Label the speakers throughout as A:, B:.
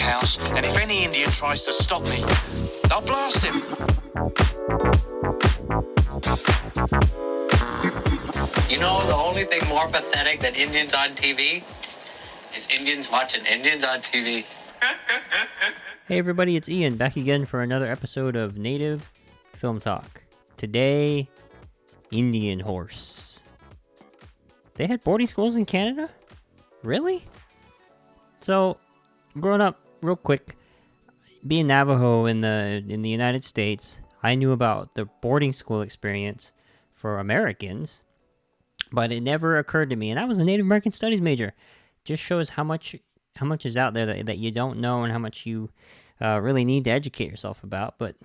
A: house, and if any Indian tries to stop me, I'll blast him.
B: You know, the only thing more pathetic than Indians on TV is Indians watching Indians on TV.
C: Hey everybody, it's Ian, back again for another episode of Native Film Talk. Today, Indian Horse. They had boarding schools in Canada? Really? So, growing up, real quick, being Navajo in the United States, I knew about the boarding school experience for Americans, but it never occurred to me, and I was a Native American Studies major. Just shows how much is out there that you don't know and how much you really need to educate yourself about. But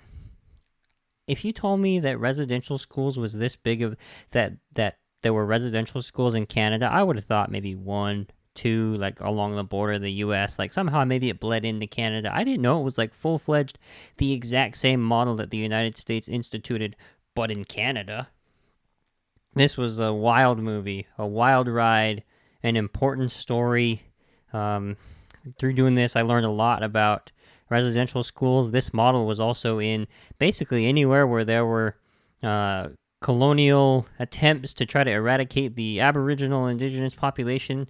C: if you told me that residential schools was this big of that there were residential schools in Canada, I would have thought maybe 1, 2, like along the border of the U.S. Like somehow maybe it bled into Canada. I didn't know it was like full-fledged, the exact same model that the United States instituted, but in Canada. This was a wild movie, a wild ride, an important story. Through doing this, I learned a lot about residential schools. This model was also in basically anywhere where there were colonial attempts to try to eradicate the Aboriginal indigenous population.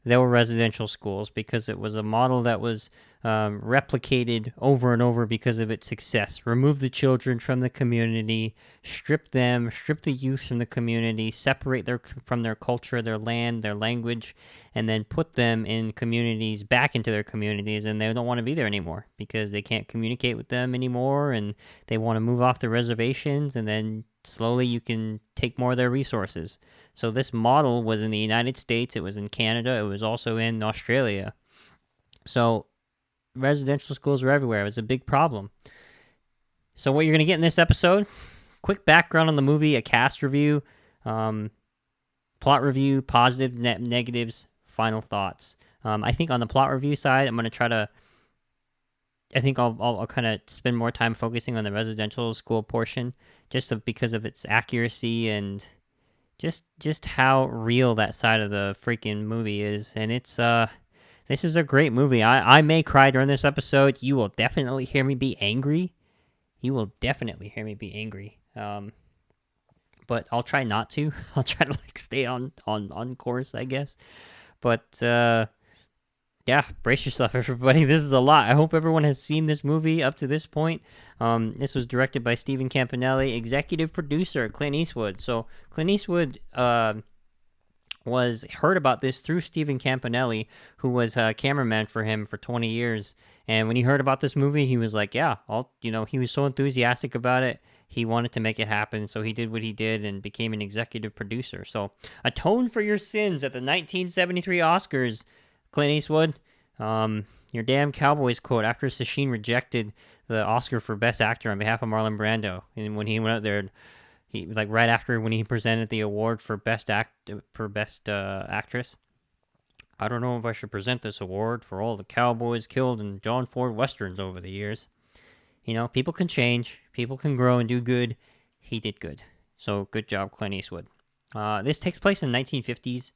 C: There were residential schools because it was a model that was replicated over and over because of its success. Remove the children from the community, strip the youth from the community, separate from their culture, their land, their language, and then put them in communities, back into their communities, and they don't want to be there anymore because they can't communicate with them anymore, and they want to move off the reservations, and then slowly you can take more of their resources. So this model was in the United States, it was in Canada, it was also in Australia. So residential schools were everywhere. It was a big problem. So what you're going to get in this episode, quick background on the movie, a cast review, plot review, positive, negatives, final thoughts. I think on the plot review side, I'm going to try to, I think I'll kind of spend more time focusing on the residential school portion because of its accuracy and just how real that side of the freaking movie is. And it's this is a great movie. I may cry during this episode. You will definitely hear me be angry. But I'll try not to. I'll try to stay on course, I guess. But yeah, brace yourself, everybody. This is a lot. I hope everyone has seen this movie up to this point. This was directed by Stephen Campanelli, executive producer Clint Eastwood. So Clint Eastwood was heard about this through Stephen Campanelli, who was a cameraman for him for 20 years. And when he heard about this movie, he was like, yeah, he was so enthusiastic about it. He wanted to make it happen, so he did what he did and became an executive producer. So atone for your sins at the 1973 Oscars, Clint Eastwood. Your damn Cowboys quote after Sacheen rejected the Oscar for Best Actor on behalf of Marlon Brando, and when he went out there, he right after when he presented the award for Best Actress. I don't know if I should present this award for all the cowboys killed in John Ford westerns over the years. People can change, people can grow and do good. He did good, so good job, Clint Eastwood. This takes place in the 1950s.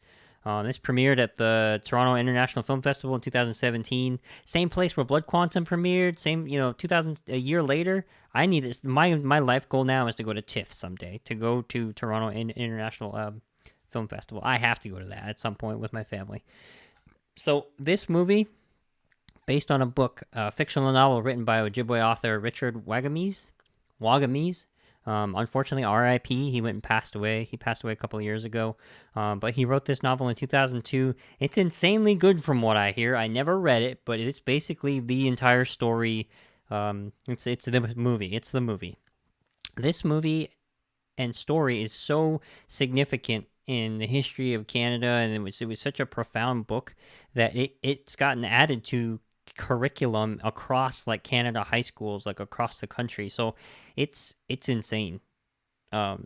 C: This premiered at the Toronto International Film Festival in 2017. Same place where Blood Quantum premiered. Same, 2000 a year later. I need this. My life goal now is to go to TIFF someday. To go to Toronto International Film Festival. I have to go to that at some point with my family. So this movie, based on a book, a fictional novel written by Ojibwe author Richard Wagamese. Unfortunately, R.I.P. He went and passed away. He passed away a couple of years ago. But he wrote this novel in 2002. It's insanely good from what I hear. I never read it, but it's basically the entire story. It's the movie. It's the movie. This movie and story is so significant in the history of Canada, and it was such a profound book that it's gotten added to curriculum across Canada high schools, across the country. So it's insane.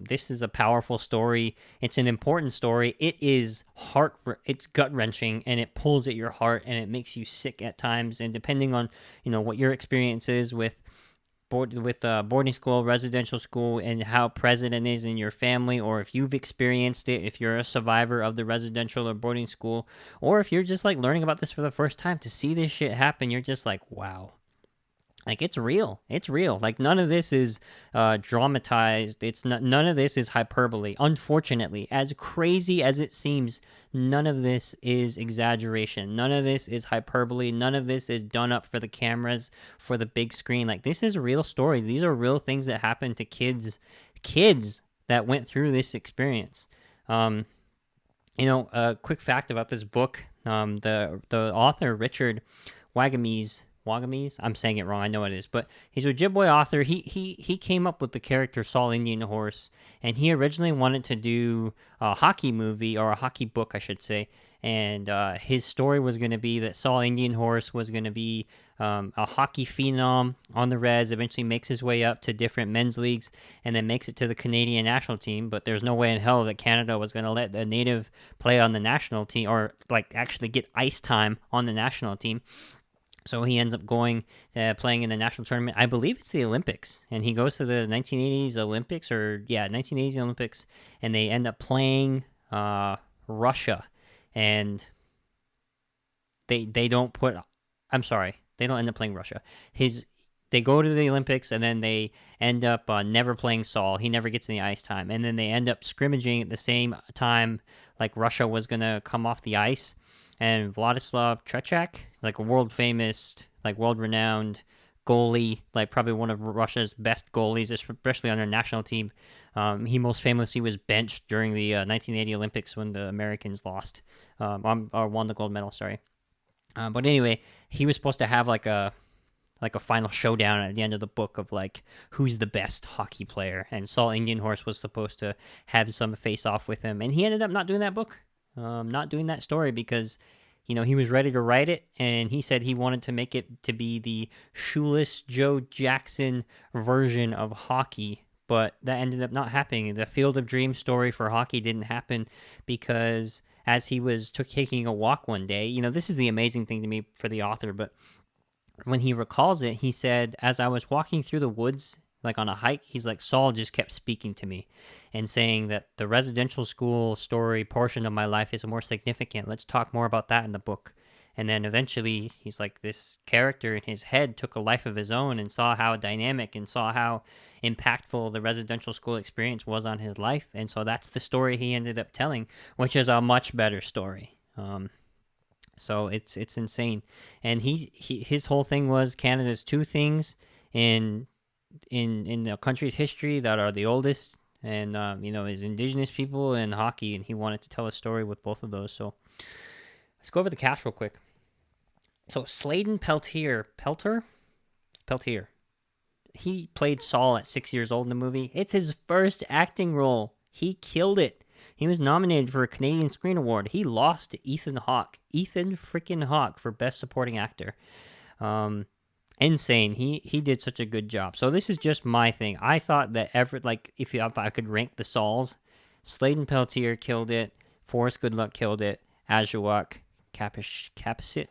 C: This is a powerful story. It's an important story. It's gut-wrenching, and it pulls at your heart, and it makes you sick at times. And depending on what your experience is with boarding school, residential school, and how present it is in your family, or if you've experienced it, if you're a survivor of the residential or boarding school, or if you're just like learning about this for the first time, to see this shit happen, you're just like, wow. Like, it's real. It's real. Like, none of this is dramatized. None of this is hyperbole. Unfortunately, as crazy as it seems, none of this is exaggeration. None of this is hyperbole. None of this is done up for the cameras, for the big screen. Like, this is real stories. These are real things that happen to kids that went through this experience. A quick fact about this book: the author Richard Wagamese. I'm saying it wrong. I know it is, but he's a Ojibwe author. He came up with the character Saul Indian Horse, and he originally wanted to do a hockey movie, or a hockey book, I should say. And his story was going to be that Saul Indian Horse was going to be a hockey phenom on the Reds, eventually makes his way up to different men's leagues, and then makes it to the Canadian national team. But there's no way in hell that Canada was going to let a native play on the national team, or like actually get ice time on the national team. So he ends up going, playing in the national tournament. I believe it's the Olympics. And he goes to the 1980s Olympics, 1980s Olympics. And they end up playing Russia. And they don't end up playing Russia. They go to the Olympics, and then they end up never playing Saul. He never gets any ice time. And then they end up scrimmaging at the same time, like Russia was going to come off the ice. And Vladislav Tretiak, like a world-famous, like world-renowned goalie, like probably one of Russia's best goalies, especially on their national team. He most famously was benched during the 1980 Olympics when the Americans lost, or won the gold medal, sorry. But anyway, he was supposed to have like a final showdown at the end of the book of like who's the best hockey player, and Saul Indian Horse was supposed to have some face-off with him, and he ended up not doing that book. Not doing that story because, he was ready to write it, and he said he wanted to make it to be the shoeless Joe Jackson version of hockey, but that ended up not happening. The Field of Dreams story for hockey didn't happen because as he was taking a walk one day, this is the amazing thing to me for the author, but when he recalls it, he said, as I was walking through the woods, like on a hike, he's like, Saul just kept speaking to me and saying that the residential school story portion of my life is more significant. Let's talk more about that in the book. And then eventually he's like, this character in his head took a life of his own and saw how dynamic and saw how impactful the residential school experience was on his life. And so that's the story he ended up telling, which is a much better story. So it's insane. And his whole thing was Canada's two things in the country's history that are the oldest, and is indigenous people and hockey, and he wanted to tell a story with both of those. So let's go over the cast real quick. So Sladen Peltier, he played Saul at 6 years old in the movie. It's his first acting role. He killed it. He was nominated for a Canadian Screen Award. He lost to Ethan freaking Hawke for Best Supporting Actor. Insane. He did such a good job. So this is just my thing. I thought that if I could rank the Sauls, Sladen Peltier killed it, Forrest Goodluck killed it, Ajuak Capsit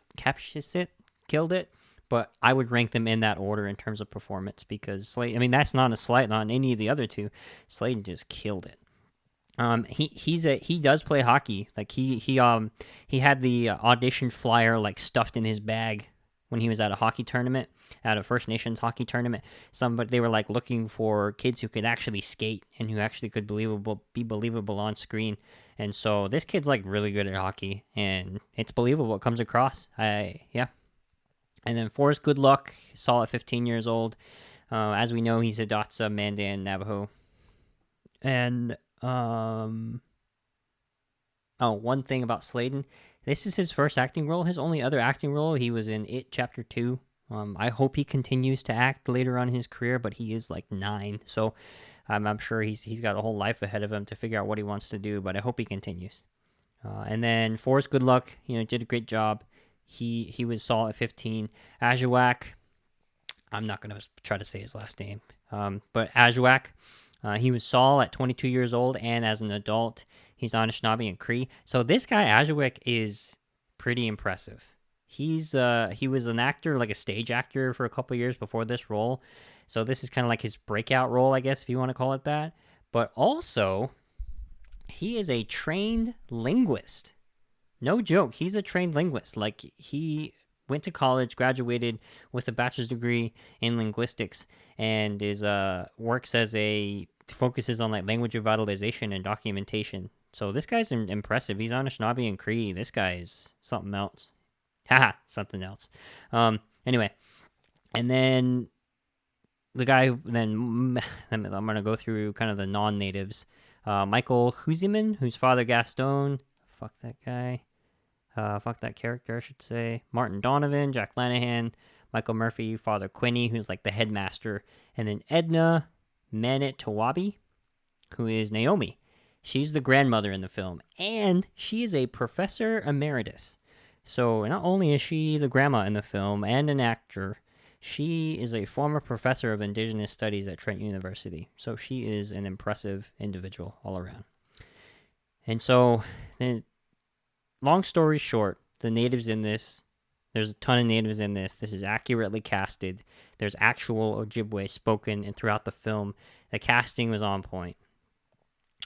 C: killed it, but I would rank them in that order in terms of performance because that's not a slight on any of the other two. Sladen just killed it. He does play hockey. Like he had the audition flyer like stuffed in his bag when he was at a hockey tournament, at a First Nations hockey tournament. They were like looking for kids who could actually skate and who actually could be believable on screen. And so this kid's like really good at hockey, and it's believable. It comes across. Yeah. And then Forrest Goodluck, Saul at 15 years old. As we know, he's a Hidatsa Mandan Navajo. And one thing about Sladen. This is his first acting role. His only other acting role, he was in It Chapter 2. I hope he continues to act later on in his career, but he is like 9. So I'm sure he's got a whole life ahead of him to figure out what he wants to do, but I hope he continues. And then Forrest Goodluck, did a great job. He was Saul at 15. Ajuak, I'm not going to try to say his last name, but Ajuak, he was Saul at 22 years old, and as an adult, he's Anishinaabe and Cree. So this guy, Ajuak, is pretty impressive. He was an actor, like a stage actor, for a couple years before this role. So this is kind of like his breakout role, I guess, if you want to call it that. But also, he is a trained linguist. No joke, he's a trained linguist. Like, he went to college, graduated with a bachelor's degree in linguistics, and is works as a focuses on like language revitalization and documentation. So this guy's impressive. He's Anishinaabe and Cree. This guy is something else. Haha, something else. Anyway, and then the guy. Then I'm gonna go through kind of the non-natives. Michael Huziman, whose father Gaston. Fuck that guy. Fuck that character, I should say. Martin Donovan, Jack Lanahan, Michael Murphy, Father Quinny, who's like the headmaster, and then Edna Manitowabi, who is Naomi. She's the grandmother in the film, and she is a professor emeritus. So not only is she the grandma in the film and an actor, she is a former professor of indigenous studies at Trent University. So she is an impressive individual all around. And so, long story short, the natives in this, there's a ton of natives in this. This is accurately casted. There's actual Ojibwe spoken and throughout the film. The casting was on point.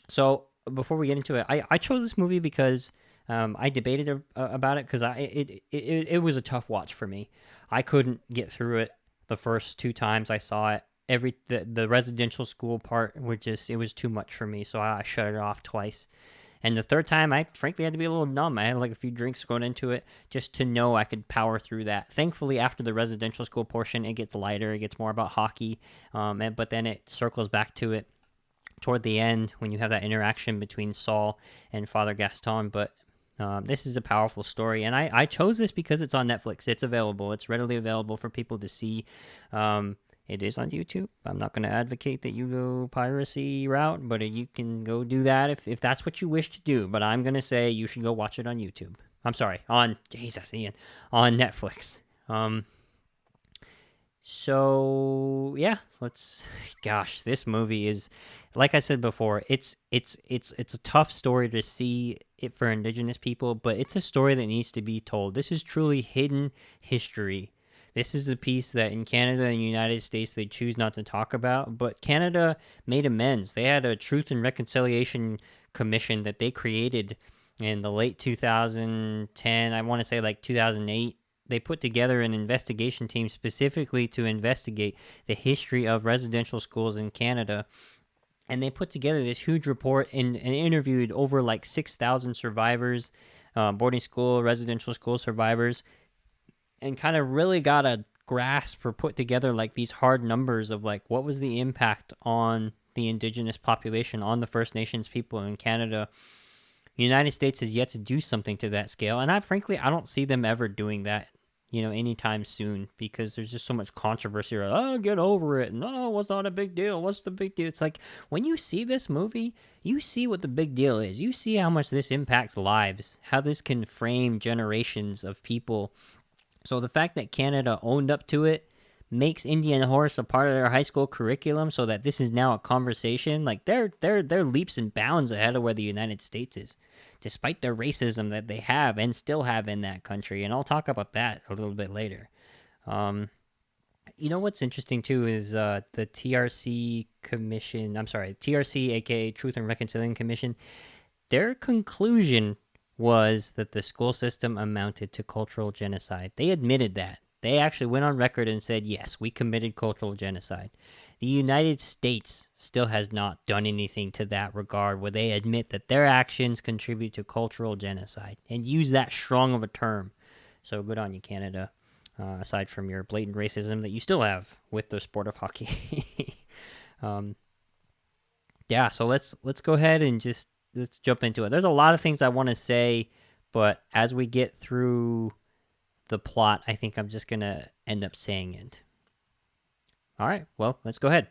C: So before we get into it, I chose this movie because I debated about it because it was a tough watch for me. I couldn't get through it the first 2 times I saw it. The residential school part it was too much for me, so I shut it off twice. And the third time, I frankly had to be a little numb. I had like a few drinks going into it just to know I could power through that. Thankfully, after the residential school portion, it gets lighter. It gets more about hockey, but then it circles back to it toward the end when you have that interaction between Saul and Father Gaston. But this is a powerful story, and I chose this because it's on Netflix. It's available. It's readily available for people to see. It is on YouTube. I'm not going to advocate that you go piracy route, but you can go do that if that's what you wish to do. But I'm going to say you should go watch it on YouTube. I'm sorry, on Netflix. So yeah, this movie is, like I said before, it's a tough story to see it for indigenous people, but it's a story that needs to be told. This is truly hidden history. This is the piece that in Canada and the United States they choose not to talk about, but Canada made amends. They had a Truth and Reconciliation Commission that they created in the late 2010, I want to say like 2008. They put together an investigation team specifically to investigate the history of residential schools in Canada. And they put together this huge report and interviewed over like 6,000 survivors, boarding school, residential school survivors, and kind of really got a grasp or put together like these hard numbers of like what was the impact on the indigenous population, on the First Nations people in Canada. The United States has yet to do something to that scale, and I don't see them ever doing that, anytime soon, because there's just so much controversy around, oh, get over it, no, it's not a big deal, what's the big deal? It's like, when you see this movie, you see what the big deal is. You see how much this impacts lives, how this can frame generations of people. So the fact that Canada owned up to it makes Indian Horse a part of their high school curriculum, so that this is now a conversation. Like they're leaps and bounds ahead of where the United States is, despite the racism that they have and still have in that country. And I'll talk about that a little bit later. What's interesting too is the TRC Commission. I'm sorry, TRC, aka Truth and Reconciliation Commission. Their conclusion was that the school system amounted to cultural genocide. They admitted that. They actually went on record and said, yes, we committed cultural genocide. The United States still has not done anything to that regard, where they admit that their actions contribute to cultural genocide and use that strong of a term. So good on you, Canada, aside from your blatant racism that you still have with the sport of hockey. So let's go ahead and let's jump into it. There's a lot of things I want to say, but as we get through the plot, I think I'm just going to end up saying it. All right, well, let's go ahead.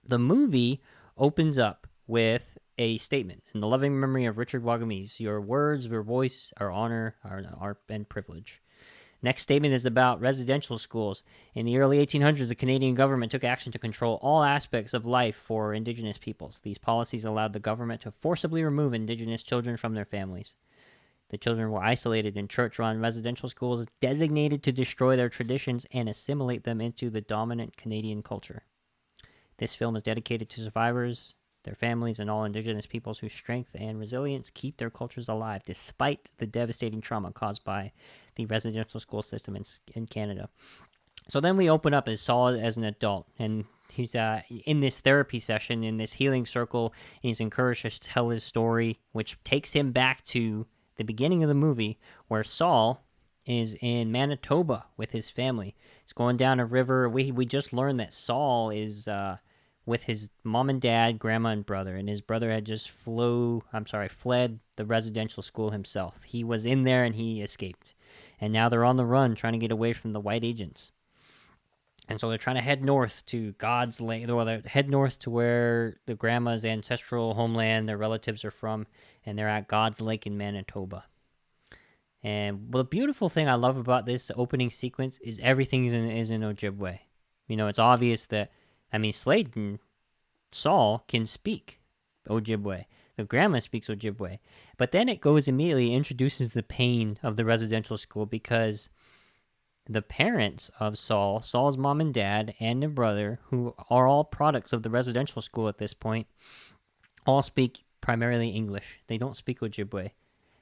C: The movie opens up with a statement: in the loving memory of Richard Wagamese, your words, your voice, our honor, our and privilege. Next statement is about residential schools. In the early 1800s, the Canadian government took action to control all aspects of life for Indigenous peoples. These policies allowed the government to forcibly remove Indigenous children from their families. The children were isolated in church-run residential schools designated to destroy their traditions and assimilate them into the dominant Canadian culture. This film is dedicated to survivors, their families, and all Indigenous peoples whose strength and resilience keep their cultures alive despite the devastating trauma caused by the residential school system in Canada. So then we open up as Saul as an adult, and he's in this therapy session, in this healing circle, and he's encouraged to tell his story, which takes him back to the beginning of the movie, where Saul is in Manitoba with his family. He's going down a river. We just learned that Saul is with his mom and dad, grandma and brother, and his brother had just fled the residential school himself. He was in there and he escaped, and now they're on the run trying to get away from the white agents. And so they're trying to head north to God's Lake. Well, they head north to where the grandma's ancestral homeland, their relatives are from, and they're at God's Lake in Manitoba. And the beautiful thing I love about this opening sequence is everything is in Ojibwe. You know, it's obvious that, Slade and Saul can speak Ojibwe. The grandma speaks Ojibwe. But then it goes immediately, introduces the pain of the residential school, because the parents of Saul's mom and dad, and their brother, who are all products of the residential school at this point, all speak primarily English. They don't speak Ojibwe.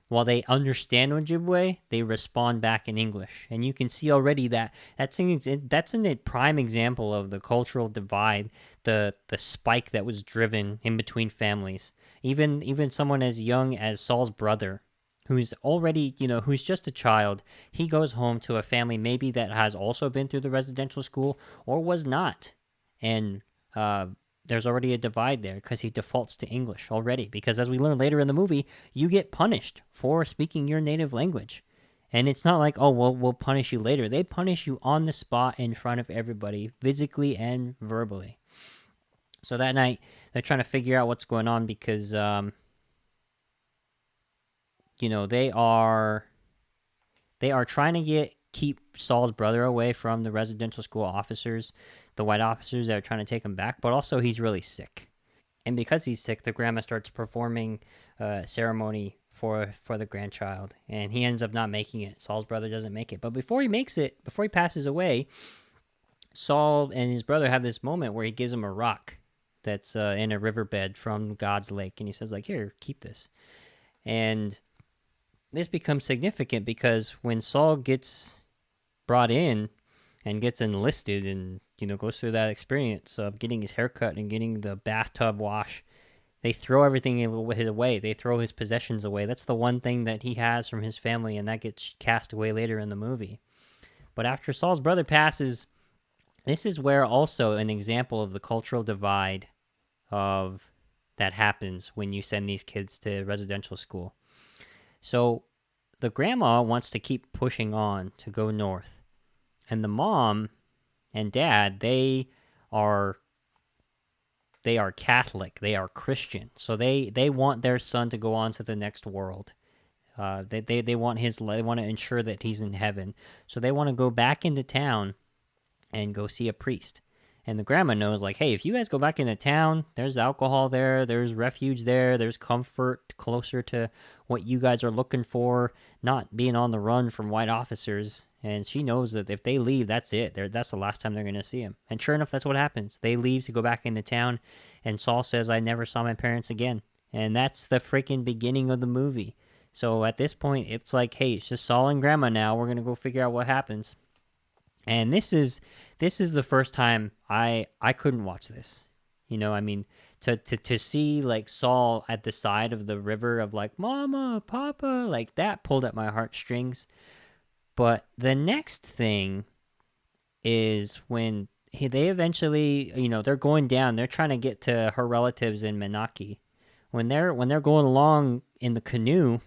C: While they understand Ojibwe, they respond back in English. And you can see already that's a prime example of the cultural divide, the spike that was driven in between families. Even someone as young as Saul's brother, who's already, who's just a child, he goes home to a family maybe that has also been through the residential school or was not. And there's already a divide there because he defaults to English already. Because as we learn later in the movie, you get punished for speaking your native language. And it's not like, oh, well, we'll punish you later. They punish you on the spot in front of everybody, physically and verbally. So that night, they're trying to figure out what's going on because, they are trying to keep Saul's brother away from the residential school officers, the white officers that are trying to take him back, but also he's really sick. And because he's sick, the grandma starts performing a ceremony for the grandchild, and he ends up not making it. Saul's brother doesn't make it. But before he passes away, Saul and his brother have this moment where he gives him a rock that's in a riverbed from God's Lake, and he says, here, keep this. And this becomes significant because when Saul gets brought in and gets enlisted and, goes through that experience of getting his hair cut and getting the bathtub wash, they throw everything away. They throw his possessions away. That's the one thing that he has from his family, and that gets cast away later in the movie. But after Saul's brother passes, this is where also an example of the cultural divide of that happens when you send these kids to residential school. So the grandma wants to keep pushing on to go north. And the mom and dad, they are Catholic. They are Christian. So they want their son to go on to the next world. They want they want to ensure that he's in heaven. So they want to go back into town and go see a priest. And the grandma knows, hey, if you guys go back into town, there's alcohol there, there's refuge there, there's comfort closer to what you guys are looking for, not being on the run from white officers. And she knows that if they leave, that's it. That's the last time they're going to see him. And sure enough, that's what happens. They leave to go back into town, and Saul says, I never saw my parents again. And that's the freaking beginning of the movie. So at this point, it's hey, it's just Saul and grandma now. We're going to go figure out what happens. And this is the first time I couldn't watch this. To see Saul at the side of the river of Mama, Papa, that pulled at my heartstrings. But the next thing is when they eventually, they're going down, they're trying to get to her relatives in Menaki. When they're going along in the canoe,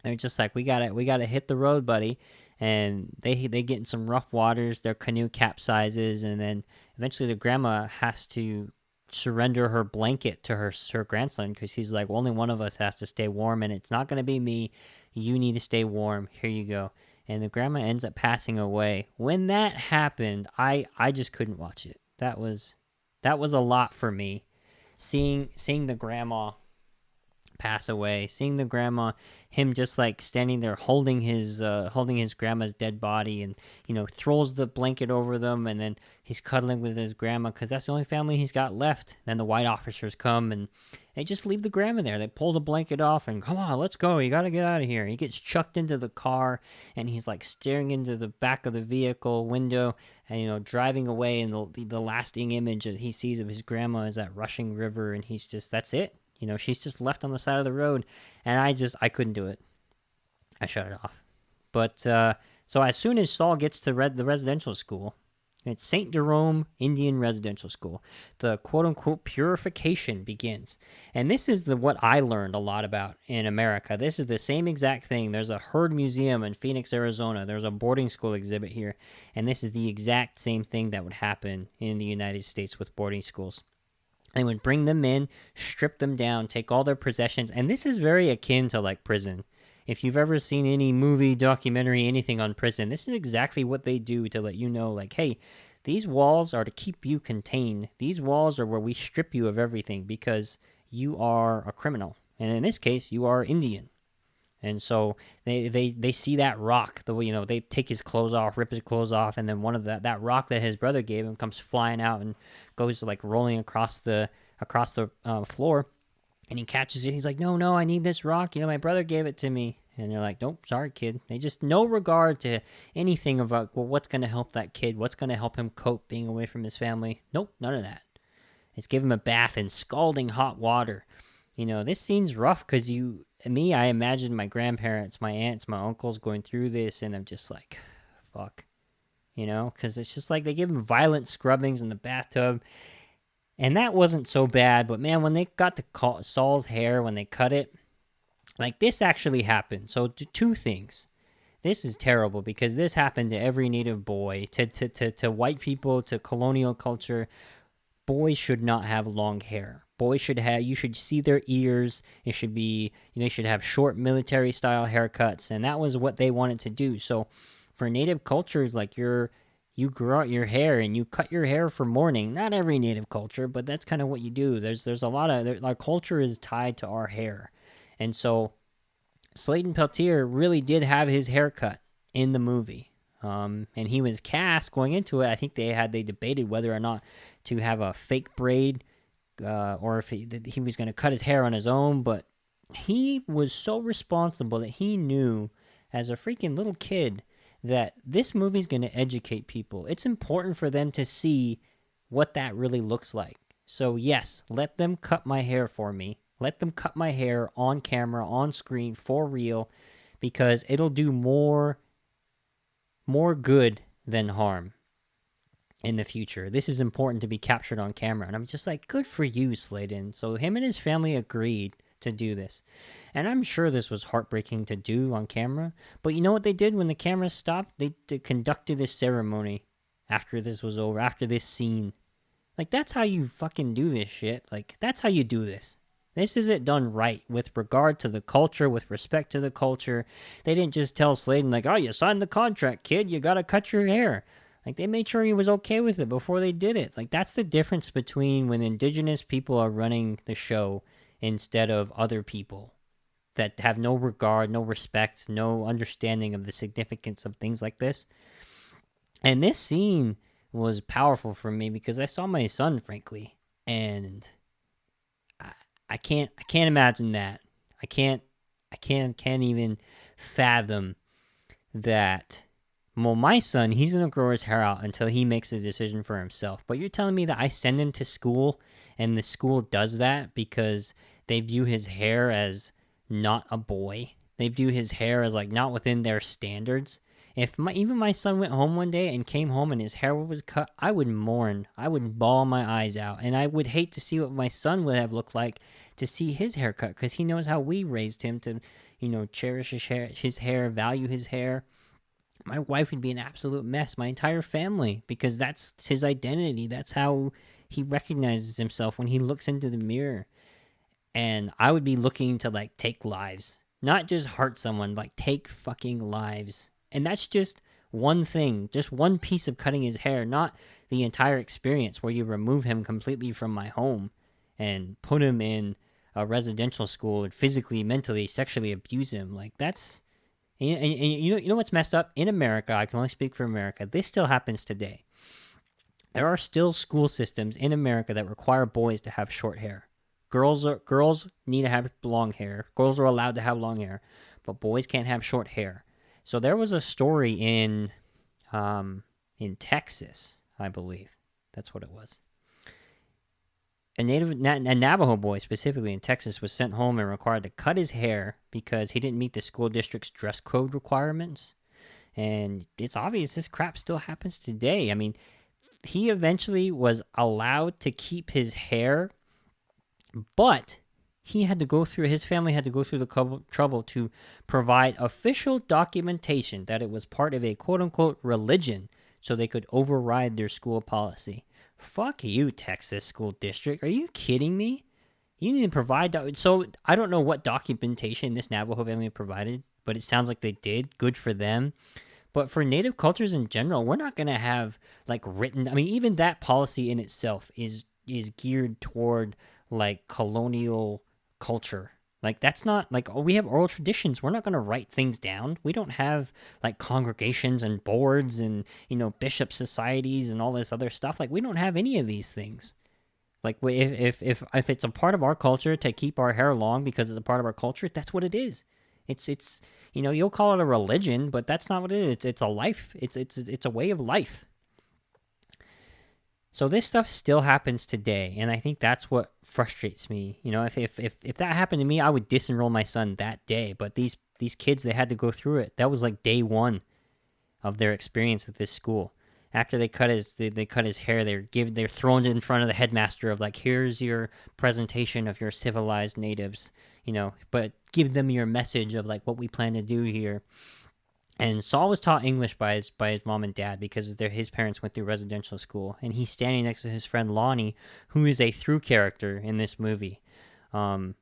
C: they're just we gotta hit the road, buddy. And they get in some rough waters, their canoe capsizes, and then eventually the grandma has to surrender her blanket to her grandson because he's only one of us has to stay warm, and it's not going to be me. You need to stay warm. Here you go. And the grandma ends up passing away. When that happened, I just couldn't watch it. That was a lot for me. Seeing the grandma pass away, seeing the grandma, him just like standing there holding his grandma's dead body, and throws the blanket over them, and then he's cuddling with his grandma because that's the only family he's got left. Then the white officers come and they just leave the grandma there. They pull the blanket off and, come on, let's go, you gotta get out of here. He gets chucked into the car, and he's like staring into the back of the vehicle window and driving away, and the lasting image that he sees of his grandma is that rushing river, and he's just, that's it. She's just left on the side of the road, and I couldn't do it. I shut it off. But, so as soon as Saul gets to the residential school, it's St. Jerome Indian Residential School, the quote-unquote purification begins. And this is what I learned a lot about in America. This is the same exact thing. There's a herd museum in Phoenix, Arizona. There's a boarding school exhibit here. And this is the exact same thing that would happen in the United States with boarding schools. They would bring them in, strip them down, take all their possessions, and this is very akin to like prison. If you've ever seen any movie, documentary, anything on prison, this is exactly what they do to let you know, like, hey, these walls are to keep you contained. These walls are where we strip you of everything because you are a criminal. And in this case, you are Indian. And so they see that rock, they take his clothes off, rip his clothes off, and then one of that rock that his brother gave him comes flying out and goes like rolling across the floor, and he catches it. He's like, no, I need this rock. My brother gave it to me. And they're like, nope, sorry, kid. They just no regard to anything about, well, what's going to help that kid? What's going to help him cope being away from his family? Nope, none of that. It's give him a bath in scalding hot water. This scene's rough because I imagine my grandparents, my aunts, my uncles going through this, and I'm just like, fuck. Because it's just like they give him violent scrubbings in the bathtub. And that wasn't so bad, but man, when they got to Saul's hair, when they cut it, like this actually happened. So two things. This is terrible because this happened to every native boy, to white people, to colonial culture. Boys should not have long hair. Boys you should see their ears. It should be, they should have short military style haircuts. And that was what they wanted to do. So for native cultures, like you grow out your hair and you cut your hair for mourning. Not every native culture, but that's kind of what you do. There's a lot of, our culture is tied to our hair. And so Sladen Peltier really did have his haircut in the movie. And he was cast going into it. I think they debated whether or not to have a fake braid or if he was going to cut his hair on his own. But he was so responsible that he knew as a freaking little kid that this movie's going to educate people. It's important for them to see what that really looks like. So yes, let them cut my hair for me. Let them cut my hair on camera, on screen, for real, because it'll do more good than harm in the future. This is important to be captured on camera. And I'm just like, good for you, Sladen. So him and his family agreed to do this. And I'm sure this was heartbreaking to do on camera. But you know what they did when the camera stopped? They conducted this ceremony after this was over, after this scene. Like, that's how you fucking do this shit. Like, that's how you do this. This isn't done right with regard to the culture, with respect to the culture. They didn't just tell Sladen, like, oh, you signed the contract, kid. You got to cut your hair. Like, they made sure he was okay with it before they did it. Like, that's the difference between when indigenous people are running the show instead of other people that have no regard, no respect, no understanding of the significance of things like this. And this scene was powerful for me because I saw my son, frankly, and I can't imagine that. I can't even fathom that. Well, my son, he's going to grow his hair out until he makes a decision for himself. But you're telling me that I send him to school and the school does that because they view his hair as not a boy? They view his hair as like not within their standards? If even my son went home one day and came home and his hair was cut, I would mourn. I would bawl my eyes out. And I would hate to see what my son would have looked like to see his haircut because he knows how we raised him to, cherish his hair, value his hair. My wife would be an absolute mess, my entire family, because that's his identity. That's how he recognizes himself when he looks into the mirror. And I would be looking to, like, take lives. Not just hurt someone, like, take fucking lives. And that's just one thing, just one piece of cutting his hair, not the entire experience where you remove him completely from my home and put him in a residential school and physically, mentally, sexually abuse him. Like, that's... And you know what's messed up? In America, I can only speak for America, this still happens today. There are still school systems in America that require boys to have short hair. Girls need to have long hair. Girls are allowed to have long hair, but boys can't have short hair. So there was a story in Texas, I believe. That's what it was. A Navajo boy, specifically in Texas, was sent home and required to cut his hair because he didn't meet the school district's dress code requirements. And it's obvious this crap still happens today. I mean, he eventually was allowed to keep his hair, but his family had to go through the trouble to provide official documentation that it was part of a quote-unquote religion so they could override their school policy. Fuck you, Texas school district. Are you kidding me? You need to provide... So, I don't know what documentation this Navajo family provided, but it sounds like they did. Good for them. But for native cultures in general, we're not going to have, like, written... I mean, even that policy in itself is geared toward, like, colonial culture. Like, that's not... Like, we have oral traditions. We're not going to write things down. We don't have, like, congregations and boards and, you know, bishop societies and all this other stuff. Like, we don't have any of these things. Like, if it's a part of our culture to keep our hair long because it's a part of our culture, that's what it is. It's you know, you'll call it a religion, but that's not what it is. It's a life. It's a way of life. So this stuff still happens today, and I think that's what frustrates me. You know, if that happened to me, I would disenroll my son that day. But these kids, they had to go through it. That was like day one of their experience at this school. After they cut his hair, they're thrown in front of the headmaster of like, here's your presentation of your civilized natives, you know, but give them your message of like what we plan to do here. And Saul was taught English by his mom and dad because his parents went through residential school, and he's standing next to his friend Lonnie, who is a through character in this movie. And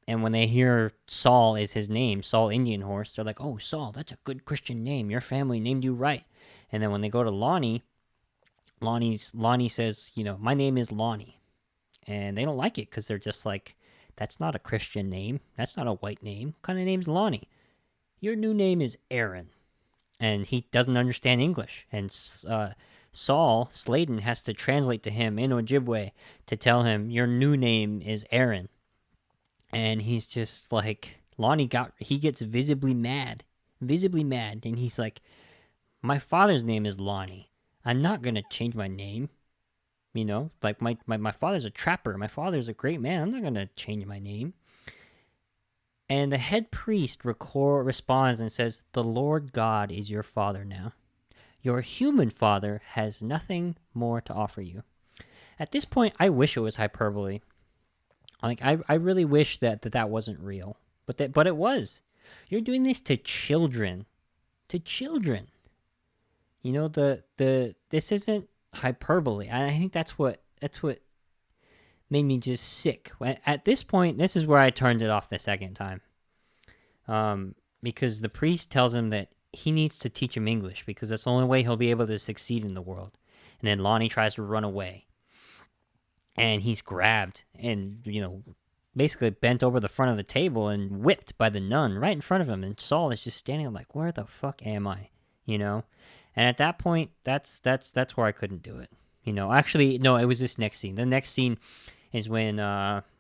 C: when they hear Saul is his name, Saul Indian Horse, they're like, "Oh, Saul, that's a good Christian name. Your family named you right." And then when they go to Lonnie says, you know, "My name is Lonnie," and they don't like it because they're just like, "That's not a Christian name. That's not a white name. What kind of name's Lonnie? Your new name is Aaron." And he doesn't understand English. And Saul Sladen has to translate to him in Ojibwe to tell him, your new name is Aaron. And he's just like, he gets visibly mad. And he's like, my father's name is Lonnie. I'm not going to change my name. You know, like my father's a trapper. My father's a great man. I'm not going to change my name. And the head priest responds and says, "The Lord God is your father now. Your human father has nothing more to offer you." At this point, I wish it was hyperbole. Like, I really wish that wasn't real. But it was. You're doing this to children. To children. You know, this isn't hyperbole. I think that's what made me just sick. At this point, this is where I turned it off the second time. Because the priest tells him that he needs to teach him English because that's the only way he'll be able to succeed in the world. And then Lonnie tries to run away. And he's grabbed and, you know, basically bent over the front of the table and whipped by the nun right in front of him. And Saul is just standing there like, where the fuck am I? You know? And at that point, that's where I couldn't do it. You know, actually, no, it was this next scene. The next scene is when